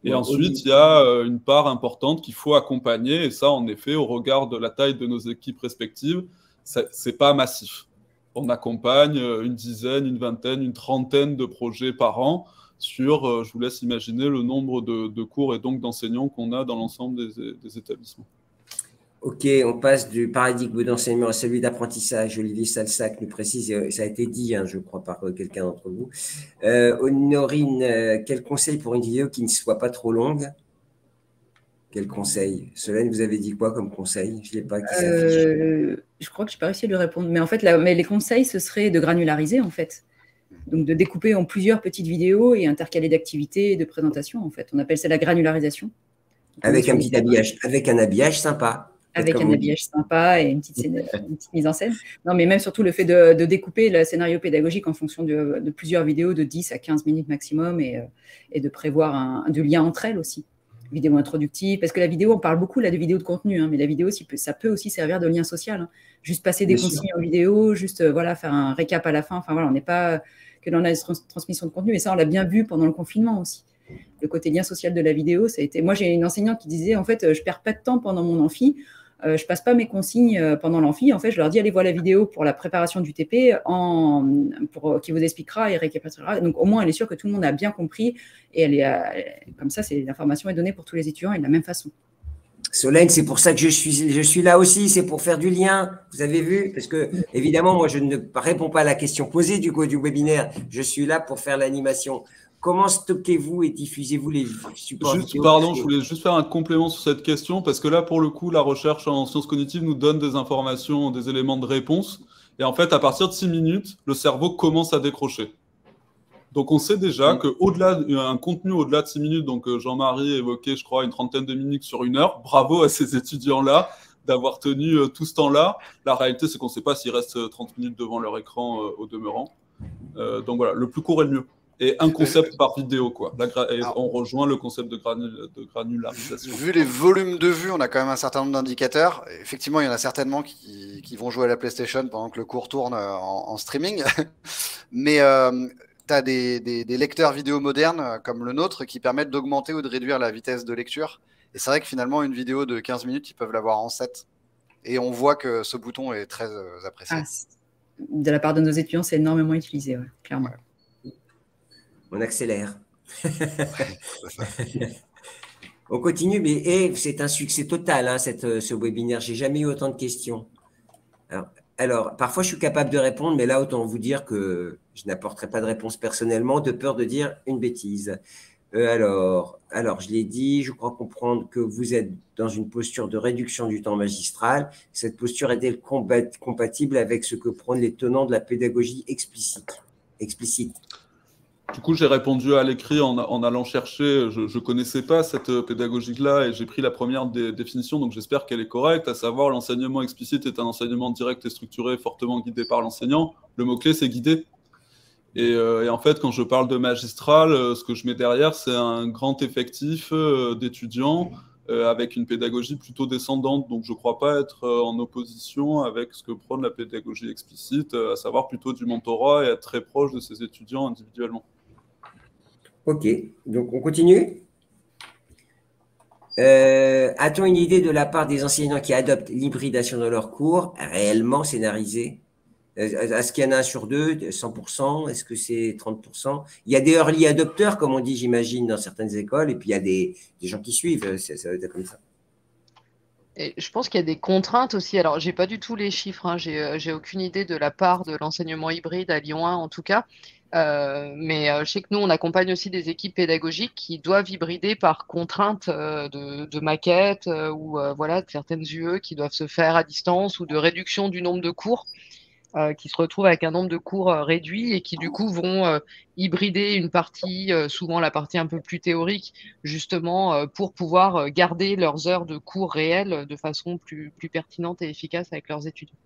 Speaker 2: Et ensuite, il y a une part importante qu'il faut accompagner. Et ça, en effet, au regard de la taille de nos équipes respectives, ce n'est pas massif. On accompagne une dizaine, une vingtaine, une trentaine de projets par an sur, je vous laisse imaginer, le nombre de cours et donc d'enseignants qu'on a dans l'ensemble des établissements. Ok,
Speaker 1: on passe du paradigme d'enseignement à celui d'apprentissage. Olivier Salsac nous précise, ça a été dit, hein, je crois, par quelqu'un d'entre vous. Honorine, quel conseil pour une vidéo qui ne soit pas trop longue? Quel conseil? Solène, vous avez dit quoi comme conseil? Je ne l'ai pas qui s'affiche.
Speaker 5: Je crois que je n'ai pas réussi à lui répondre. Mais en fait, mais les conseils, ce serait de granulariser, en fait. Donc, de découper en plusieurs petites vidéos et intercaler d'activités et de présentations, en fait. On appelle ça la granularisation.
Speaker 1: Avec un petit habillage, avec un habillage sympa.
Speaker 5: Avec un habillage sympa et une petite mise en scène. Non, mais même surtout le fait de découper le scénario pédagogique en fonction de plusieurs vidéos de 10 à 15 minutes maximum et de prévoir du lien entre elles aussi. Vidéo introductive, parce que la vidéo, on parle beaucoup là de vidéo de contenu, hein, mais la vidéo, ça peut aussi servir de lien social. Hein. Juste passer des consignes en vidéo, juste voilà, faire un récap à la fin. Enfin voilà, on n'est pas que dans la transmission de contenu, et ça, on l'a bien vu pendant le confinement aussi. Le côté lien social de la vidéo, ça a été. Moi, j'ai une enseignante qui disait en fait, je perds pas de temps pendant mon amphi. Je passe pas mes consignes pendant l'amphi. En fait, je leur dis allez voir la vidéo pour la préparation du TP qui vous expliquera et récapitulera. Donc au moins, elle est sûre que tout le monde a bien compris et comme ça, l'information est donnée pour tous les étudiants et de la même façon.
Speaker 1: Solène, c'est pour ça que je suis là aussi, c'est pour faire du lien. Vous avez vu? Parce que évidemment, moi, je ne réponds pas à la question posée du webinaire. Je suis là pour faire l'animation. Comment stockez-vous et diffusez-vous les supports vidéo?
Speaker 2: Pardon, je voulais juste faire un complément sur cette question, parce que là, pour le coup, la recherche en sciences cognitives nous donne des informations, des éléments de réponse. Et en fait, à partir de 6 minutes, le cerveau commence à décrocher. Donc, on sait déjà qu'au-delà d'un contenu au-delà de 6 minutes, donc Jean-Marie évoquait, je crois, une trentaine de minutes sur 1 heure. Bravo à ces étudiants-là d'avoir tenu tout ce temps-là. La réalité, c'est qu'on ne sait pas s'ils restent 30 minutes devant leur écran au demeurant. Donc voilà, le plus court est le mieux. Et un concept par vidéo, quoi. On rejoint le concept de granularisation.
Speaker 6: Vu les volumes de vues, on a quand même un certain nombre d'indicateurs. Effectivement, il y en a certainement qui vont jouer à la PlayStation pendant que le cours tourne en streaming. Mais tu as des lecteurs vidéo modernes comme le nôtre qui permettent d'augmenter ou de réduire la vitesse de lecture. Et c'est vrai que finalement, une vidéo de 15 minutes, ils peuvent l'avoir en 7. Et on voit que ce bouton est très apprécié.
Speaker 5: De la part de nos étudiants, c'est énormément utilisé, ouais, clairement. Ouais.
Speaker 1: On accélère. On continue, mais c'est un succès total, hein, ce webinaire. J'ai jamais eu autant de questions. Alors, parfois, je suis capable de répondre, mais là, autant vous dire que je n'apporterai pas de réponse personnellement, de peur de dire une bêtise. Alors, je l'ai dit, je crois comprendre que vous êtes dans une posture de réduction du temps magistral. Cette posture est-elle compatible avec ce que prônent les tenants de la pédagogie explicite?
Speaker 2: Du coup, j'ai répondu à l'écrit en allant chercher. Je ne connaissais pas cette pédagogie-là et j'ai pris la première définition, donc j'espère qu'elle est correcte, à savoir l'enseignement explicite est un enseignement direct et structuré, fortement guidé par l'enseignant. Le mot-clé, c'est guidé. Et en fait, quand je parle de magistral, ce que je mets derrière, c'est un grand effectif d'étudiants avec une pédagogie plutôt descendante. Donc, je ne crois pas être en opposition avec ce que prône la pédagogie explicite, à savoir plutôt du mentorat et être très proche de ses étudiants individuellement.
Speaker 1: Ok, donc on continue. A-t-on une idée de la part des enseignants qui adoptent l'hybridation dans leurs cours, réellement scénarisée? Est-ce qu'il y en a 1 sur 2, 100%? Est-ce que c'est 30%? Il y a des early adopters, comme on dit, j'imagine, dans certaines écoles, et puis il y a des gens qui suivent, ça va être comme ça.
Speaker 4: Et je pense qu'il y a des contraintes aussi. Alors, j'ai pas du tout les chiffres, hein. J'ai aucune idée de la part de l'enseignement hybride à Lyon 1, en tout cas. Mais je sais que nous, on accompagne aussi des équipes pédagogiques qui doivent hybrider par contrainte de maquettes ou voilà, de certaines UE qui doivent se faire à distance ou de réduction du nombre de cours. Qui se retrouvent avec un nombre de cours réduit et qui du coup vont hybrider une partie, souvent la partie un peu plus théorique, justement pour pouvoir garder leurs heures de cours réels de façon plus pertinente et efficace avec leurs étudiants.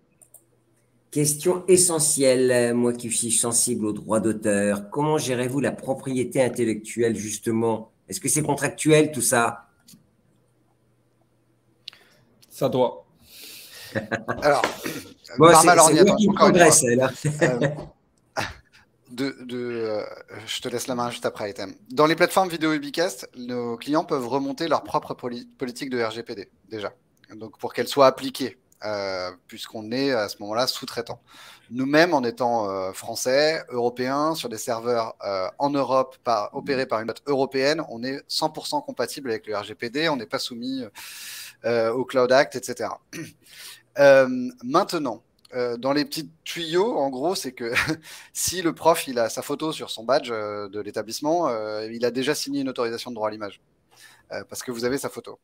Speaker 1: Question essentielle, moi qui suis sensible aux droits d'auteur, comment gérez-vous la propriété intellectuelle justement? Est-ce que c'est contractuel tout ça?
Speaker 2: Ça doit.
Speaker 6: Alors,
Speaker 1: bon, c'est moi qui progresse, là.
Speaker 6: Je te laisse la main juste après, Item. Dans les plateformes vidéo Ubicast, nos clients peuvent remonter leur propre politique de RGPD, déjà. Donc, pour qu'elle soit appliquée, puisqu'on est à ce moment-là sous-traitant. Nous-mêmes, en étant français, européens, sur des serveurs en Europe, opérés par une boîte européenne, on est 100% compatible avec le RGPD, on n'est pas soumis au Cloud Act, etc. Maintenant, dans les petits tuyaux, en gros, c'est que si le prof il a sa photo sur son badge de l'établissement, il a déjà signé une autorisation de droit à l'image. Parce que vous avez sa photo.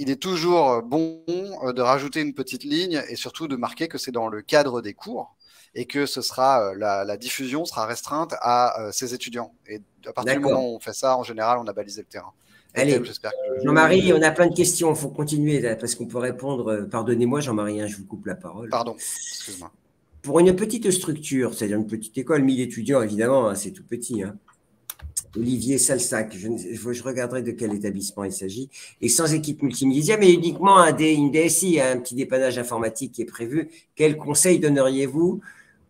Speaker 6: Il est toujours bon de rajouter une petite ligne et surtout de marquer que c'est dans le cadre des cours et que ce sera la diffusion sera restreinte à ses étudiants. Et à partir du moment où on fait ça, en général, on a balisé le terrain.
Speaker 1: Allez, Jean-Marie, on a plein de questions, il faut continuer là, parce qu'on peut répondre. Pardonnez-moi, Jean-Marie, je vous coupe la parole.
Speaker 6: Pardon, excuse-moi.
Speaker 1: Pour une petite structure, c'est-à-dire une petite école, 1000 étudiants, évidemment, hein, c'est tout petit. Hein. Olivier Salsac, je regarderai de quel établissement il s'agit. Et sans équipe multimédia, mais uniquement une DSI, un petit dépannage informatique qui est prévu. Quels conseils donneriez-vous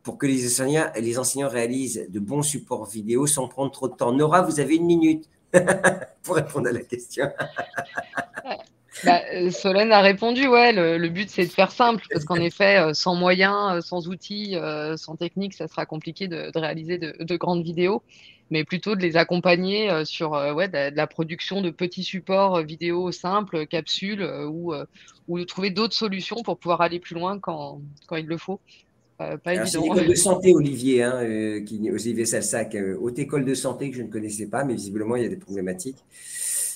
Speaker 1: pour que les enseignants réalisent de bons supports vidéo sans prendre trop de temps? Nora, vous avez 1 minute. Pour répondre à la question.
Speaker 4: Solène a répondu, ouais, le but c'est de faire simple, parce qu'en effet, sans moyens, sans outils, sans technique, ça sera compliqué de réaliser de grandes vidéos, mais plutôt de les accompagner sur de la production de petits supports vidéo simples, capsules, ou de trouver d'autres solutions pour pouvoir aller plus loin quand il le faut. Pas évident.
Speaker 1: C'est une école de santé, Olivier, Olivier Salsac, haute école de santé que je ne connaissais pas, mais visiblement, il y a des problématiques.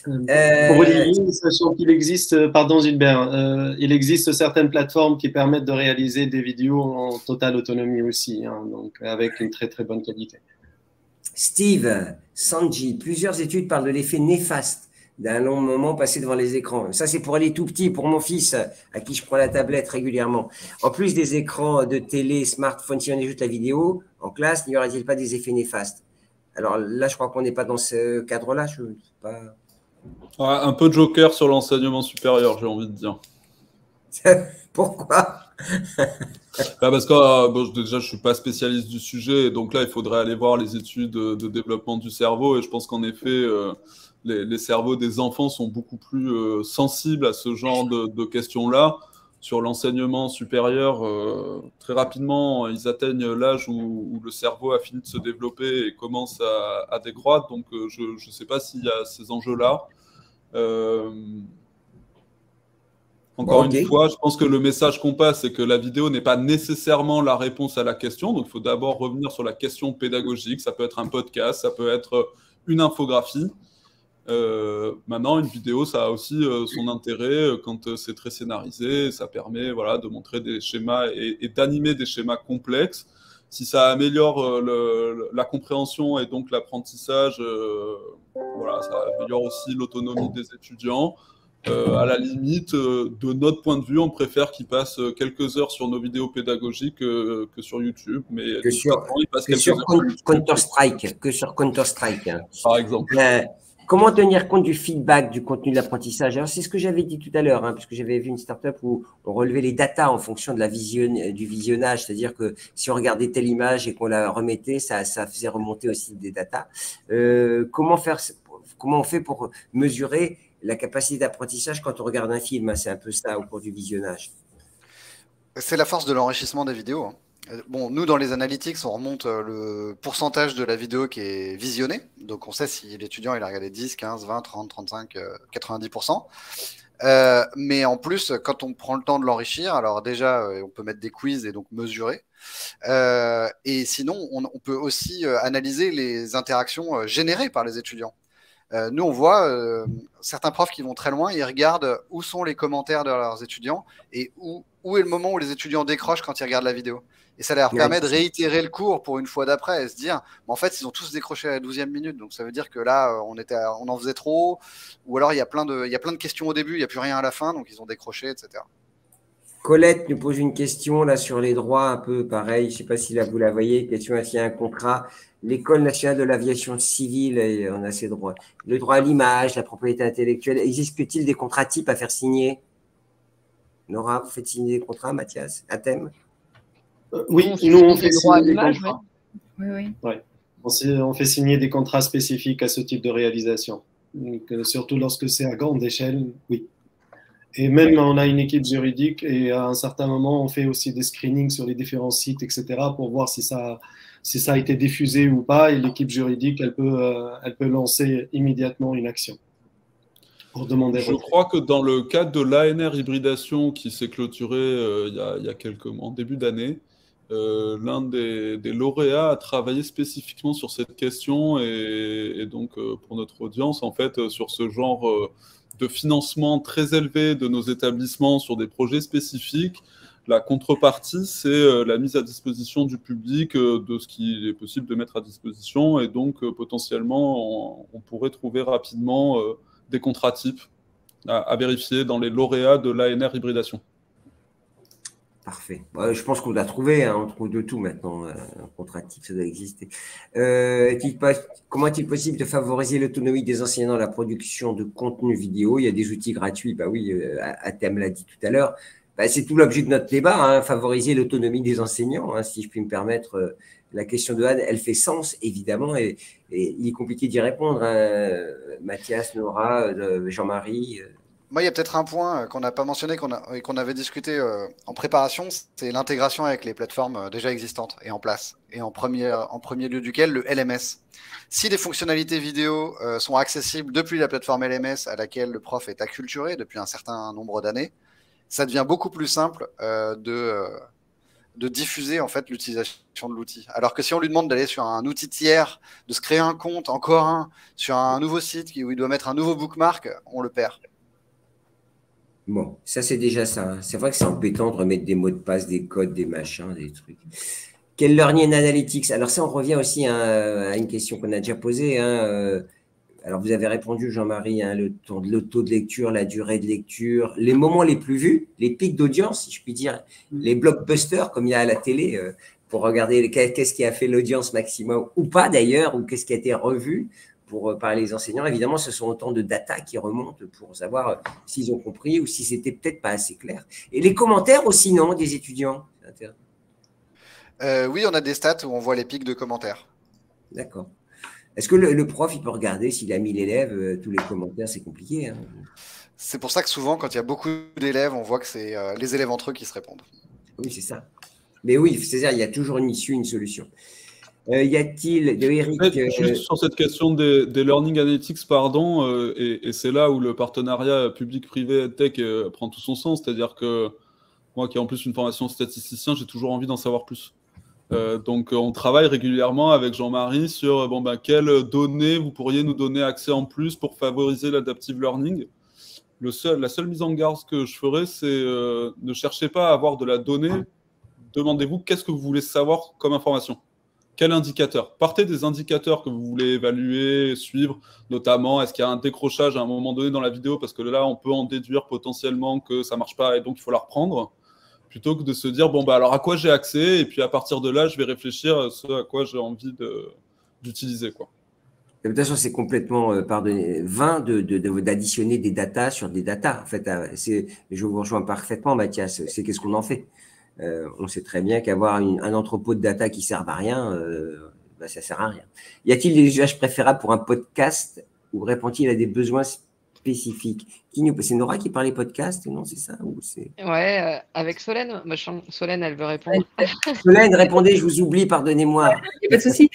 Speaker 3: Pour Olivier, sachant qu'il existe, pardon Gilbert, il existe certaines plateformes qui permettent de réaliser des vidéos en totale autonomie aussi, hein, donc avec une très très bonne qualité.
Speaker 1: Steve, Sanji, plusieurs études parlent de l'effet néfaste d'un long moment passé devant les écrans. Ça, c'est pour les tout petits, pour mon fils, à qui je prends la tablette régulièrement. En plus des écrans de télé, smartphone, si on ajoute la vidéo, en classe, n'y aura-t-il pas des effets néfastes? Alors là, je crois qu'on n'est pas dans ce cadre-là. Je ne sais pas...
Speaker 2: Ouais, un peu joker sur l'enseignement supérieur, j'ai envie de dire.
Speaker 1: Pourquoi?
Speaker 2: Parce que déjà, je ne suis pas spécialiste du sujet, donc là, il faudrait aller voir les études de développement du cerveau, et je pense qu'en effet, les cerveaux des enfants sont beaucoup plus sensibles à ce genre de questions-là. Sur l'enseignement supérieur, très rapidement, ils atteignent l'âge où le cerveau a fini de se développer et commence à décroître, donc je ne sais pas s'il y a ces enjeux-là. Encore une fois, je pense que le message qu'on passe, c'est que la vidéo n'est pas nécessairement la réponse à la question. Donc, il faut d'abord revenir sur la question pédagogique. Ça peut être un podcast, ça peut être une infographie. Maintenant, une vidéo, ça a aussi son intérêt quand c'est très scénarisé. Ça permet de montrer des schémas et d'animer des schémas complexes. si ça améliore la compréhension et donc l'apprentissage, voilà, ça améliore aussi l'autonomie des étudiants. À la limite, de notre point de vue, on préfère qu'ils passent quelques heures sur nos vidéos pédagogiques que sur YouTube. Mais
Speaker 1: que sur Counter-Strike, hein.
Speaker 2: Par exemple.
Speaker 1: Comment tenir compte du feedback du contenu de l'apprentissage? Alors, c'est ce que j'avais dit tout à l'heure, hein, parce que j'avais vu une startup où on relevait les datas en fonction de du visionnage. C'est-à-dire que si on regardait telle image et qu'on la remettait, ça faisait remonter aussi des datas. Comment on fait pour mesurer la capacité d'apprentissage quand on regarde un film, hein? C'est un peu ça au cours du visionnage.
Speaker 6: C'est la force de l'enrichissement des vidéos, hein. Bon, nous, dans les analytics, on remonte le pourcentage de la vidéo qui est visionnée. Donc, on sait si l'étudiant il a regardé 10, 15, 20, 30, 35, 90%. Mais en plus, quand on prend le temps de l'enrichir, alors déjà, on peut mettre des quiz et donc mesurer. Et sinon, on peut aussi analyser les interactions générées par les étudiants. Nous, on voit certains profs qui vont très loin, ils regardent où sont les commentaires de leurs étudiants et où est le moment où les étudiants décrochent quand ils regardent la vidéo. Et ça leur permet de réitérer le cours pour une fois d'après et se dire, en fait, ils ont tous décroché à la 12e minute. Donc, ça veut dire que là, on en faisait trop. Ou alors, il y a plein de questions au début, il n'y a plus rien à la fin. Donc, ils ont décroché, etc.
Speaker 1: Colette nous pose une question là sur les droits, un peu pareil. Je ne sais pas si là, vous la voyez. Question, est-ce qu'il y a un contrat? L'École nationale de l'aviation civile, on a ses droits. Le droit à l'image, la propriété intellectuelle. Existe-t-il des contrats types à faire signer? Nora, vous faites signer des contrats, Mathias? À thème?
Speaker 3: Oui, nous, on fait
Speaker 4: droit à
Speaker 3: signer des
Speaker 4: l'image.
Speaker 3: contrats.
Speaker 5: Oui.
Speaker 3: Ouais. On fait signer des contrats spécifiques à ce type de réalisation. Donc, surtout lorsque c'est à grande échelle, oui. Et même, on a une équipe juridique et à un certain moment, on fait aussi des screenings sur les différents sites, etc., pour voir si ça a été diffusé ou pas. Et l'équipe juridique, elle peut lancer immédiatement une action pour demander
Speaker 2: Je crois que dans le cadre de l'ANR hybridation qui s'est clôturé il y a quelques mois, en début d'année, l'un des lauréats a travaillé spécifiquement sur cette question et donc pour notre audience, en fait, sur ce genre de financement très élevé de nos établissements sur des projets spécifiques. La contrepartie, c'est la mise à disposition du public de ce qu'il est possible de mettre à disposition et donc potentiellement, on pourrait trouver rapidement des contrats types à vérifier dans les lauréats de l'ANR hybridation.
Speaker 1: Parfait. Je pense qu'on l'a trouvé, hein, on trouve de tout maintenant. Un contrat type, ça doit exister. Comment est-il possible de favoriser l'autonomie des enseignants dans la production de contenu vidéo? Il y a des outils gratuits, bah oui, Athème l'a dit tout à l'heure. Bah, c'est tout l'objet de notre débat, hein, favoriser l'autonomie des enseignants, hein, si je puis me permettre. La question de Anne, elle fait sens, évidemment, et il est compliqué d'y répondre, hein. Mathias, Nora, Jean-Marie.
Speaker 6: Moi, il y a peut-être un point qu'on n'a pas mentionné et qu'on avait discuté en préparation, c'est l'intégration avec les plateformes déjà existantes et en place. Et en premier lieu duquel, le LMS. Si les fonctionnalités vidéo sont accessibles depuis la plateforme LMS à laquelle le prof est acculturé depuis un certain nombre d'années, ça devient beaucoup plus simple de diffuser en fait l'utilisation de l'outil. Alors que si on lui demande d'aller sur un outil tiers, de se créer un compte, encore un, sur un nouveau site où il doit mettre un nouveau bookmark, on le perd.
Speaker 1: Bon, ça c'est déjà ça, hein. C'est vrai que c'est embêtant de remettre des mots de passe, des codes, des machins, des trucs. Quel learning analytics? Alors ça, on revient aussi à une question qu'on a déjà posée, hein. Alors vous avez répondu, Jean-Marie, hein, le taux de lecture, la durée de lecture, les moments les plus vus, les pics d'audience, si je puis dire, les blockbusters comme il y a à la télé, pour regarder qu'est-ce qui a fait l'audience maximum ou pas d'ailleurs, ou qu'est-ce qui a été revu par les enseignants. Évidemment, ce sont autant de data qui remontent pour savoir s'ils ont compris ou si c'était peut-être pas assez clair. Et les commentaires aussi, non, des étudiants?
Speaker 6: Oui, on a des stats où on voit les pics de commentaires.
Speaker 1: D'accord. Est-ce que le prof, il peut regarder s'il a mis l'élève, tous les commentaires? C'est compliqué, hein.
Speaker 6: C'est pour ça que souvent, quand il y a beaucoup d'élèves, on voit que c'est les élèves entre eux qui se répondent.
Speaker 1: Oui, c'est ça. Mais oui, c'est-à-dire, il y a toujours une issue, une solution. Y a-t-il de Eric
Speaker 2: Juste sur cette question des learning analytics, pardon, et c'est là où le partenariat public-privé EdTech prend tout son sens. C'est-à-dire que moi, qui ai en plus une formation statisticien, j'ai toujours envie d'en savoir plus. Donc, on travaille régulièrement avec Jean-Marie sur quelles données vous pourriez nous donner accès en plus pour favoriser l'adaptive learning. La seule mise en garde que je ferais, c'est ne cherchez pas à avoir de la donnée demandez-vous qu'est-ce que vous voulez savoir comme information. Quel indicateur? Partez des indicateurs que vous voulez évaluer, suivre, notamment est-ce qu'il y a un décrochage à un moment donné dans la vidéo, parce que là, on peut en déduire potentiellement que ça ne marche pas et donc il faut la reprendre, plutôt que de se dire, bon, bah, alors à quoi j'ai accès, et puis à partir de là, je vais réfléchir à ce à quoi j'ai envie d'utiliser, quoi.
Speaker 1: De toute façon, c'est complètement vain d'additionner des datas sur des datas. En fait, je vous rejoins parfaitement, Mathias. C'est qu'est-ce qu'on en fait? On sait très bien qu'avoir un entrepôt de data qui ne sert à rien, bah, ça ne sert à rien. Y a-t-il des usages préférables pour un podcast ou répond-il à des besoins spécifiques? C'est Nora qui parlait podcast, non? C'est ça ou c'est...
Speaker 4: Ouais, avec Solène. Solène, elle veut répondre.
Speaker 1: Solène, répondez, je vous oublie, pardonnez-moi.
Speaker 5: Il n'y a pas de souci.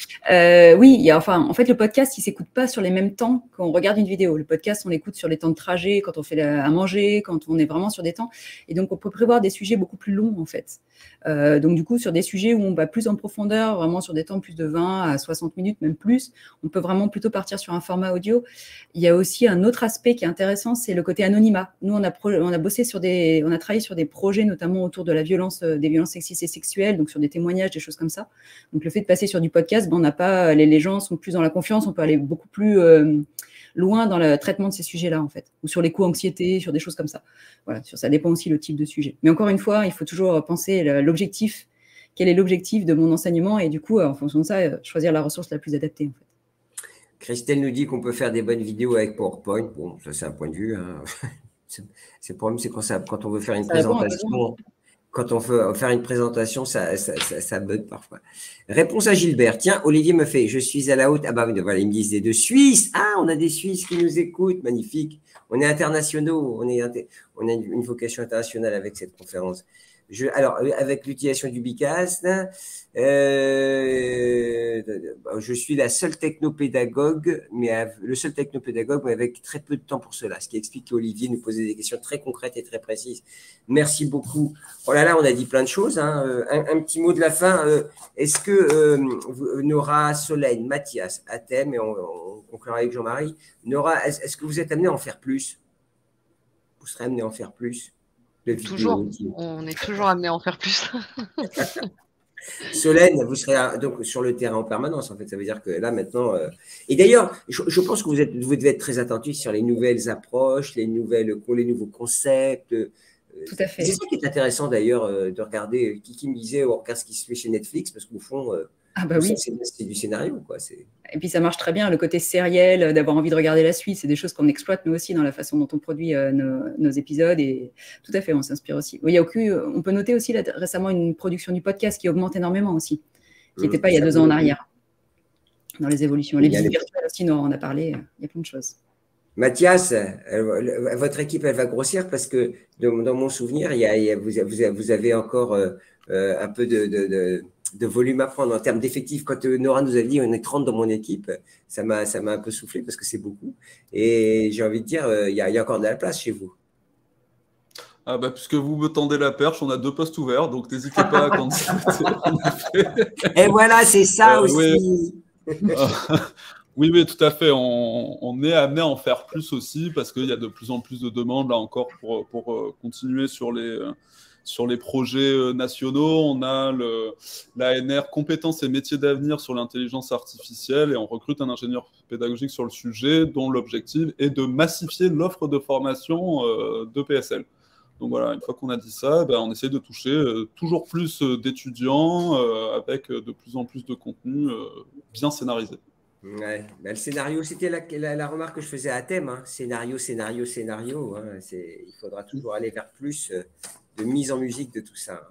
Speaker 5: Oui, en fait, le podcast, il ne s'écoute pas sur les mêmes temps qu'on regarde une vidéo. Le podcast, on l'écoute sur les temps de trajet, quand on fait à manger, quand on est vraiment sur des temps. Et donc, on peut prévoir des sujets beaucoup plus longs, en fait. Donc, du coup, sur des sujets où on va plus en profondeur, vraiment sur des temps plus de 20 à 60 minutes, même plus, on peut vraiment plutôt partir sur un format audio. Il y a aussi un autre aspect qui est intéressant, c'est le côté anonymat. Nous, on a travaillé sur des projets, notamment autour de la violence, des violences sexistes et sexuelles, donc sur des témoignages, des choses comme ça. Donc, le fait de passer sur du podcast, on n'a pas, les gens sont plus dans la confiance, on peut aller beaucoup plus loin dans le traitement de ces sujets-là, en fait, ou sur les co-anxiété, sur des choses comme ça. Voilà, ça dépend aussi le type de sujet. Mais encore une fois, il faut toujours penser l'objectif. Quel est l'objectif de mon enseignement? Et du coup, en fonction de ça, choisir la ressource la plus adaptée, en fait.
Speaker 1: Christelle nous dit qu'on peut faire des bonnes vidéos avec PowerPoint. Bon, ça, c'est un point de vue. Hein. Le problème, c'est quand on veut faire une présentation. Quand on veut faire une présentation, ça bug parfois. Réponse à Gilbert. Tiens, Olivier me fait, je suis à la haute. Ah bah voilà, ils me disent des deux Suisses. Ah, on a des Suisses qui nous écoutent. Magnifique. On est internationaux. On a une vocation internationale avec cette conférence. Alors, avec l'utilisation du Bicast, je suis la seule technopédagogue, le seul technopédagogue, mais avec très peu de temps pour cela. Ce qui explique qu'Olivier nous posait des questions très concrètes et très précises. Merci beaucoup. Oh là là, on a dit plein de choses. Hein. Un petit mot de la fin. Est-ce que Nora, Solène, Mathias, à thème, et on conclura avec Jean-Marie. Nora, est-ce que vous êtes amené à en faire plus? Vous serez amené à en faire plus?
Speaker 4: Toujours, on est toujours amené à en faire plus.
Speaker 1: Solène, vous serez donc sur le terrain en permanence, en fait. Ça veut dire que là, maintenant… Et d'ailleurs, je pense que vous devez être très attentif sur les nouvelles approches, les nouveaux concepts.
Speaker 5: Tout à fait.
Speaker 1: C'est ça qui est intéressant, d'ailleurs, de regarder. Qui me disait, on regarde ce qui se fait chez Netflix, parce qu'au fond…
Speaker 5: Ah bah oui.
Speaker 1: C'est du scénario, quoi.
Speaker 5: Et puis ça marche très bien, le côté sériel, d'avoir envie de regarder la suite, c'est des choses qu'on exploite nous aussi dans la façon dont on produit nos épisodes, et tout à fait, on s'inspire aussi. Oui, on peut noter aussi récemment une production du podcast qui augmente énormément aussi, qui n'était pas il y a 2 ans en arrière, dans les évolutions. Les visites virtuelles aussi, on en a parlé, il y a plein de choses.
Speaker 1: Mathias, votre équipe, elle va grossir parce que dans mon souvenir, vous avez encore un peu de volume à prendre en termes d'effectifs. Quand Nora nous a dit on est 30 dans mon équipe, ça m'a un peu soufflé parce que c'est beaucoup. Et j'ai envie de dire, il y a encore de la place chez vous.
Speaker 2: Ah bah, puisque vous me tendez la perche, on a 2 postes ouverts, donc n'hésitez pas à candidater.
Speaker 1: Et voilà, c'est ça aussi.
Speaker 2: Oui, oui, tout à fait. On est amené à en faire plus aussi parce qu'il y a de plus en plus de demandes là encore pour continuer sur les projets nationaux. On a l'ANR compétences et métiers d'avenir sur l'intelligence artificielle et on recrute un ingénieur pédagogique sur le sujet dont l'objectif est de massifier l'offre de formation de PSL. Donc voilà, une fois qu'on a dit ça, on essaie de toucher toujours plus d'étudiants avec de plus en plus de contenu bien scénarisé.
Speaker 1: Ouais, le scénario, c'était la remarque que je faisais à thème. Hein. Scénario. Hein. Il faudra toujours aller vers plus de mise en musique de tout ça.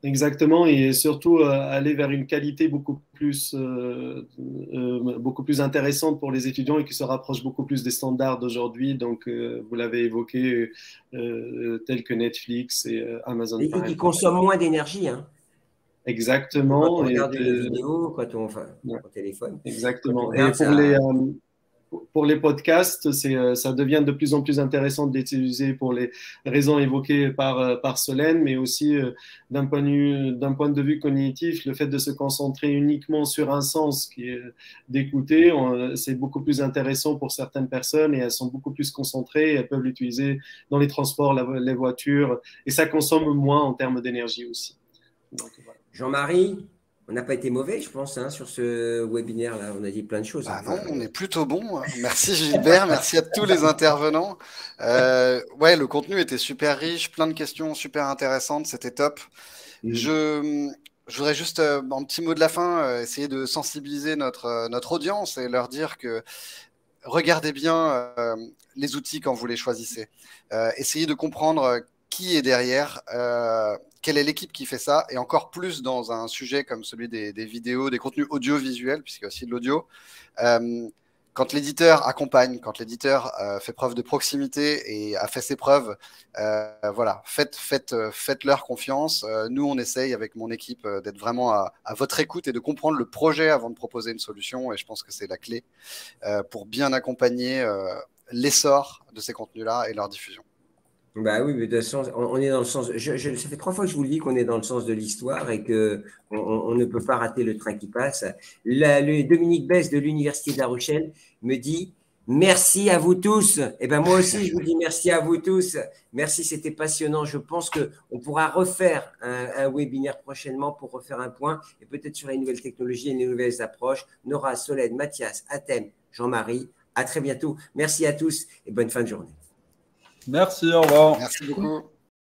Speaker 3: Exactement, et surtout aller vers une qualité beaucoup plus intéressante pour les étudiants et qui se rapproche beaucoup plus des standards d'aujourd'hui. Donc, vous l'avez évoqué, tels que Netflix et Amazon.
Speaker 1: Et qui consomment moins d'énergie. Hein.
Speaker 3: Exactement.
Speaker 1: Quand on regarde une vidéo, au téléphone.
Speaker 3: Exactement. Et pour les podcasts, ça devient de plus en plus intéressant d'utiliser pour les raisons évoquées par Solène, mais aussi d'un point de vue cognitif, le fait de se concentrer uniquement sur un sens qui est d'écouter, c'est beaucoup plus intéressant pour certaines personnes et elles sont beaucoup plus concentrées, elles peuvent l'utiliser dans les transports, les voitures, et ça consomme moins en termes d'énergie aussi. Donc, voilà.
Speaker 1: Jean-Marie, on n'a pas été mauvais, je pense, hein, sur ce webinaire-là. On a dit plein de choses.
Speaker 6: Bah
Speaker 1: enfin.
Speaker 6: non, on est plutôt bon. Merci Gilbert, merci à tous les intervenants. Ouais, le contenu était super riche, plein de questions super intéressantes, c'était top. Je voudrais juste, en petit mot de la fin, essayer de sensibiliser notre audience et leur dire que regardez bien les outils quand vous les choisissez. Essayez de comprendre qui est derrière, quelle est l'équipe qui fait ça, et encore plus dans un sujet comme celui des vidéos, des contenus audiovisuels, puisqu'il y a aussi de l'audio. Quand l'éditeur accompagne, quand l'éditeur fait preuve de proximité et a fait ses preuves, voilà, faites-leur confiance. Nous, on essaye avec mon équipe d'être vraiment à votre écoute et de comprendre le projet avant de proposer une solution. Et je pense que c'est la clé pour bien accompagner l'essor de ces contenus-là et leur diffusion.
Speaker 1: Bah oui, mais de toute façon, on est dans le sens. Ça fait 3 fois que je vous le dis qu'on est dans le sens de l'histoire et qu'on ne peut pas rater le train qui passe. Le Dominique Besse de l'Université de La Rochelle me dit merci à vous tous. Et ben moi aussi, je vous dis merci à vous tous. Merci, c'était passionnant. Je pense qu'on pourra refaire un webinaire prochainement pour refaire un point et peut-être sur les nouvelles technologies et les nouvelles approches. Nora, Solène, Mathias, Athème, Jean-Marie, à très bientôt. Merci à tous et bonne fin de journée.
Speaker 2: Merci, au revoir.
Speaker 6: Merci beaucoup.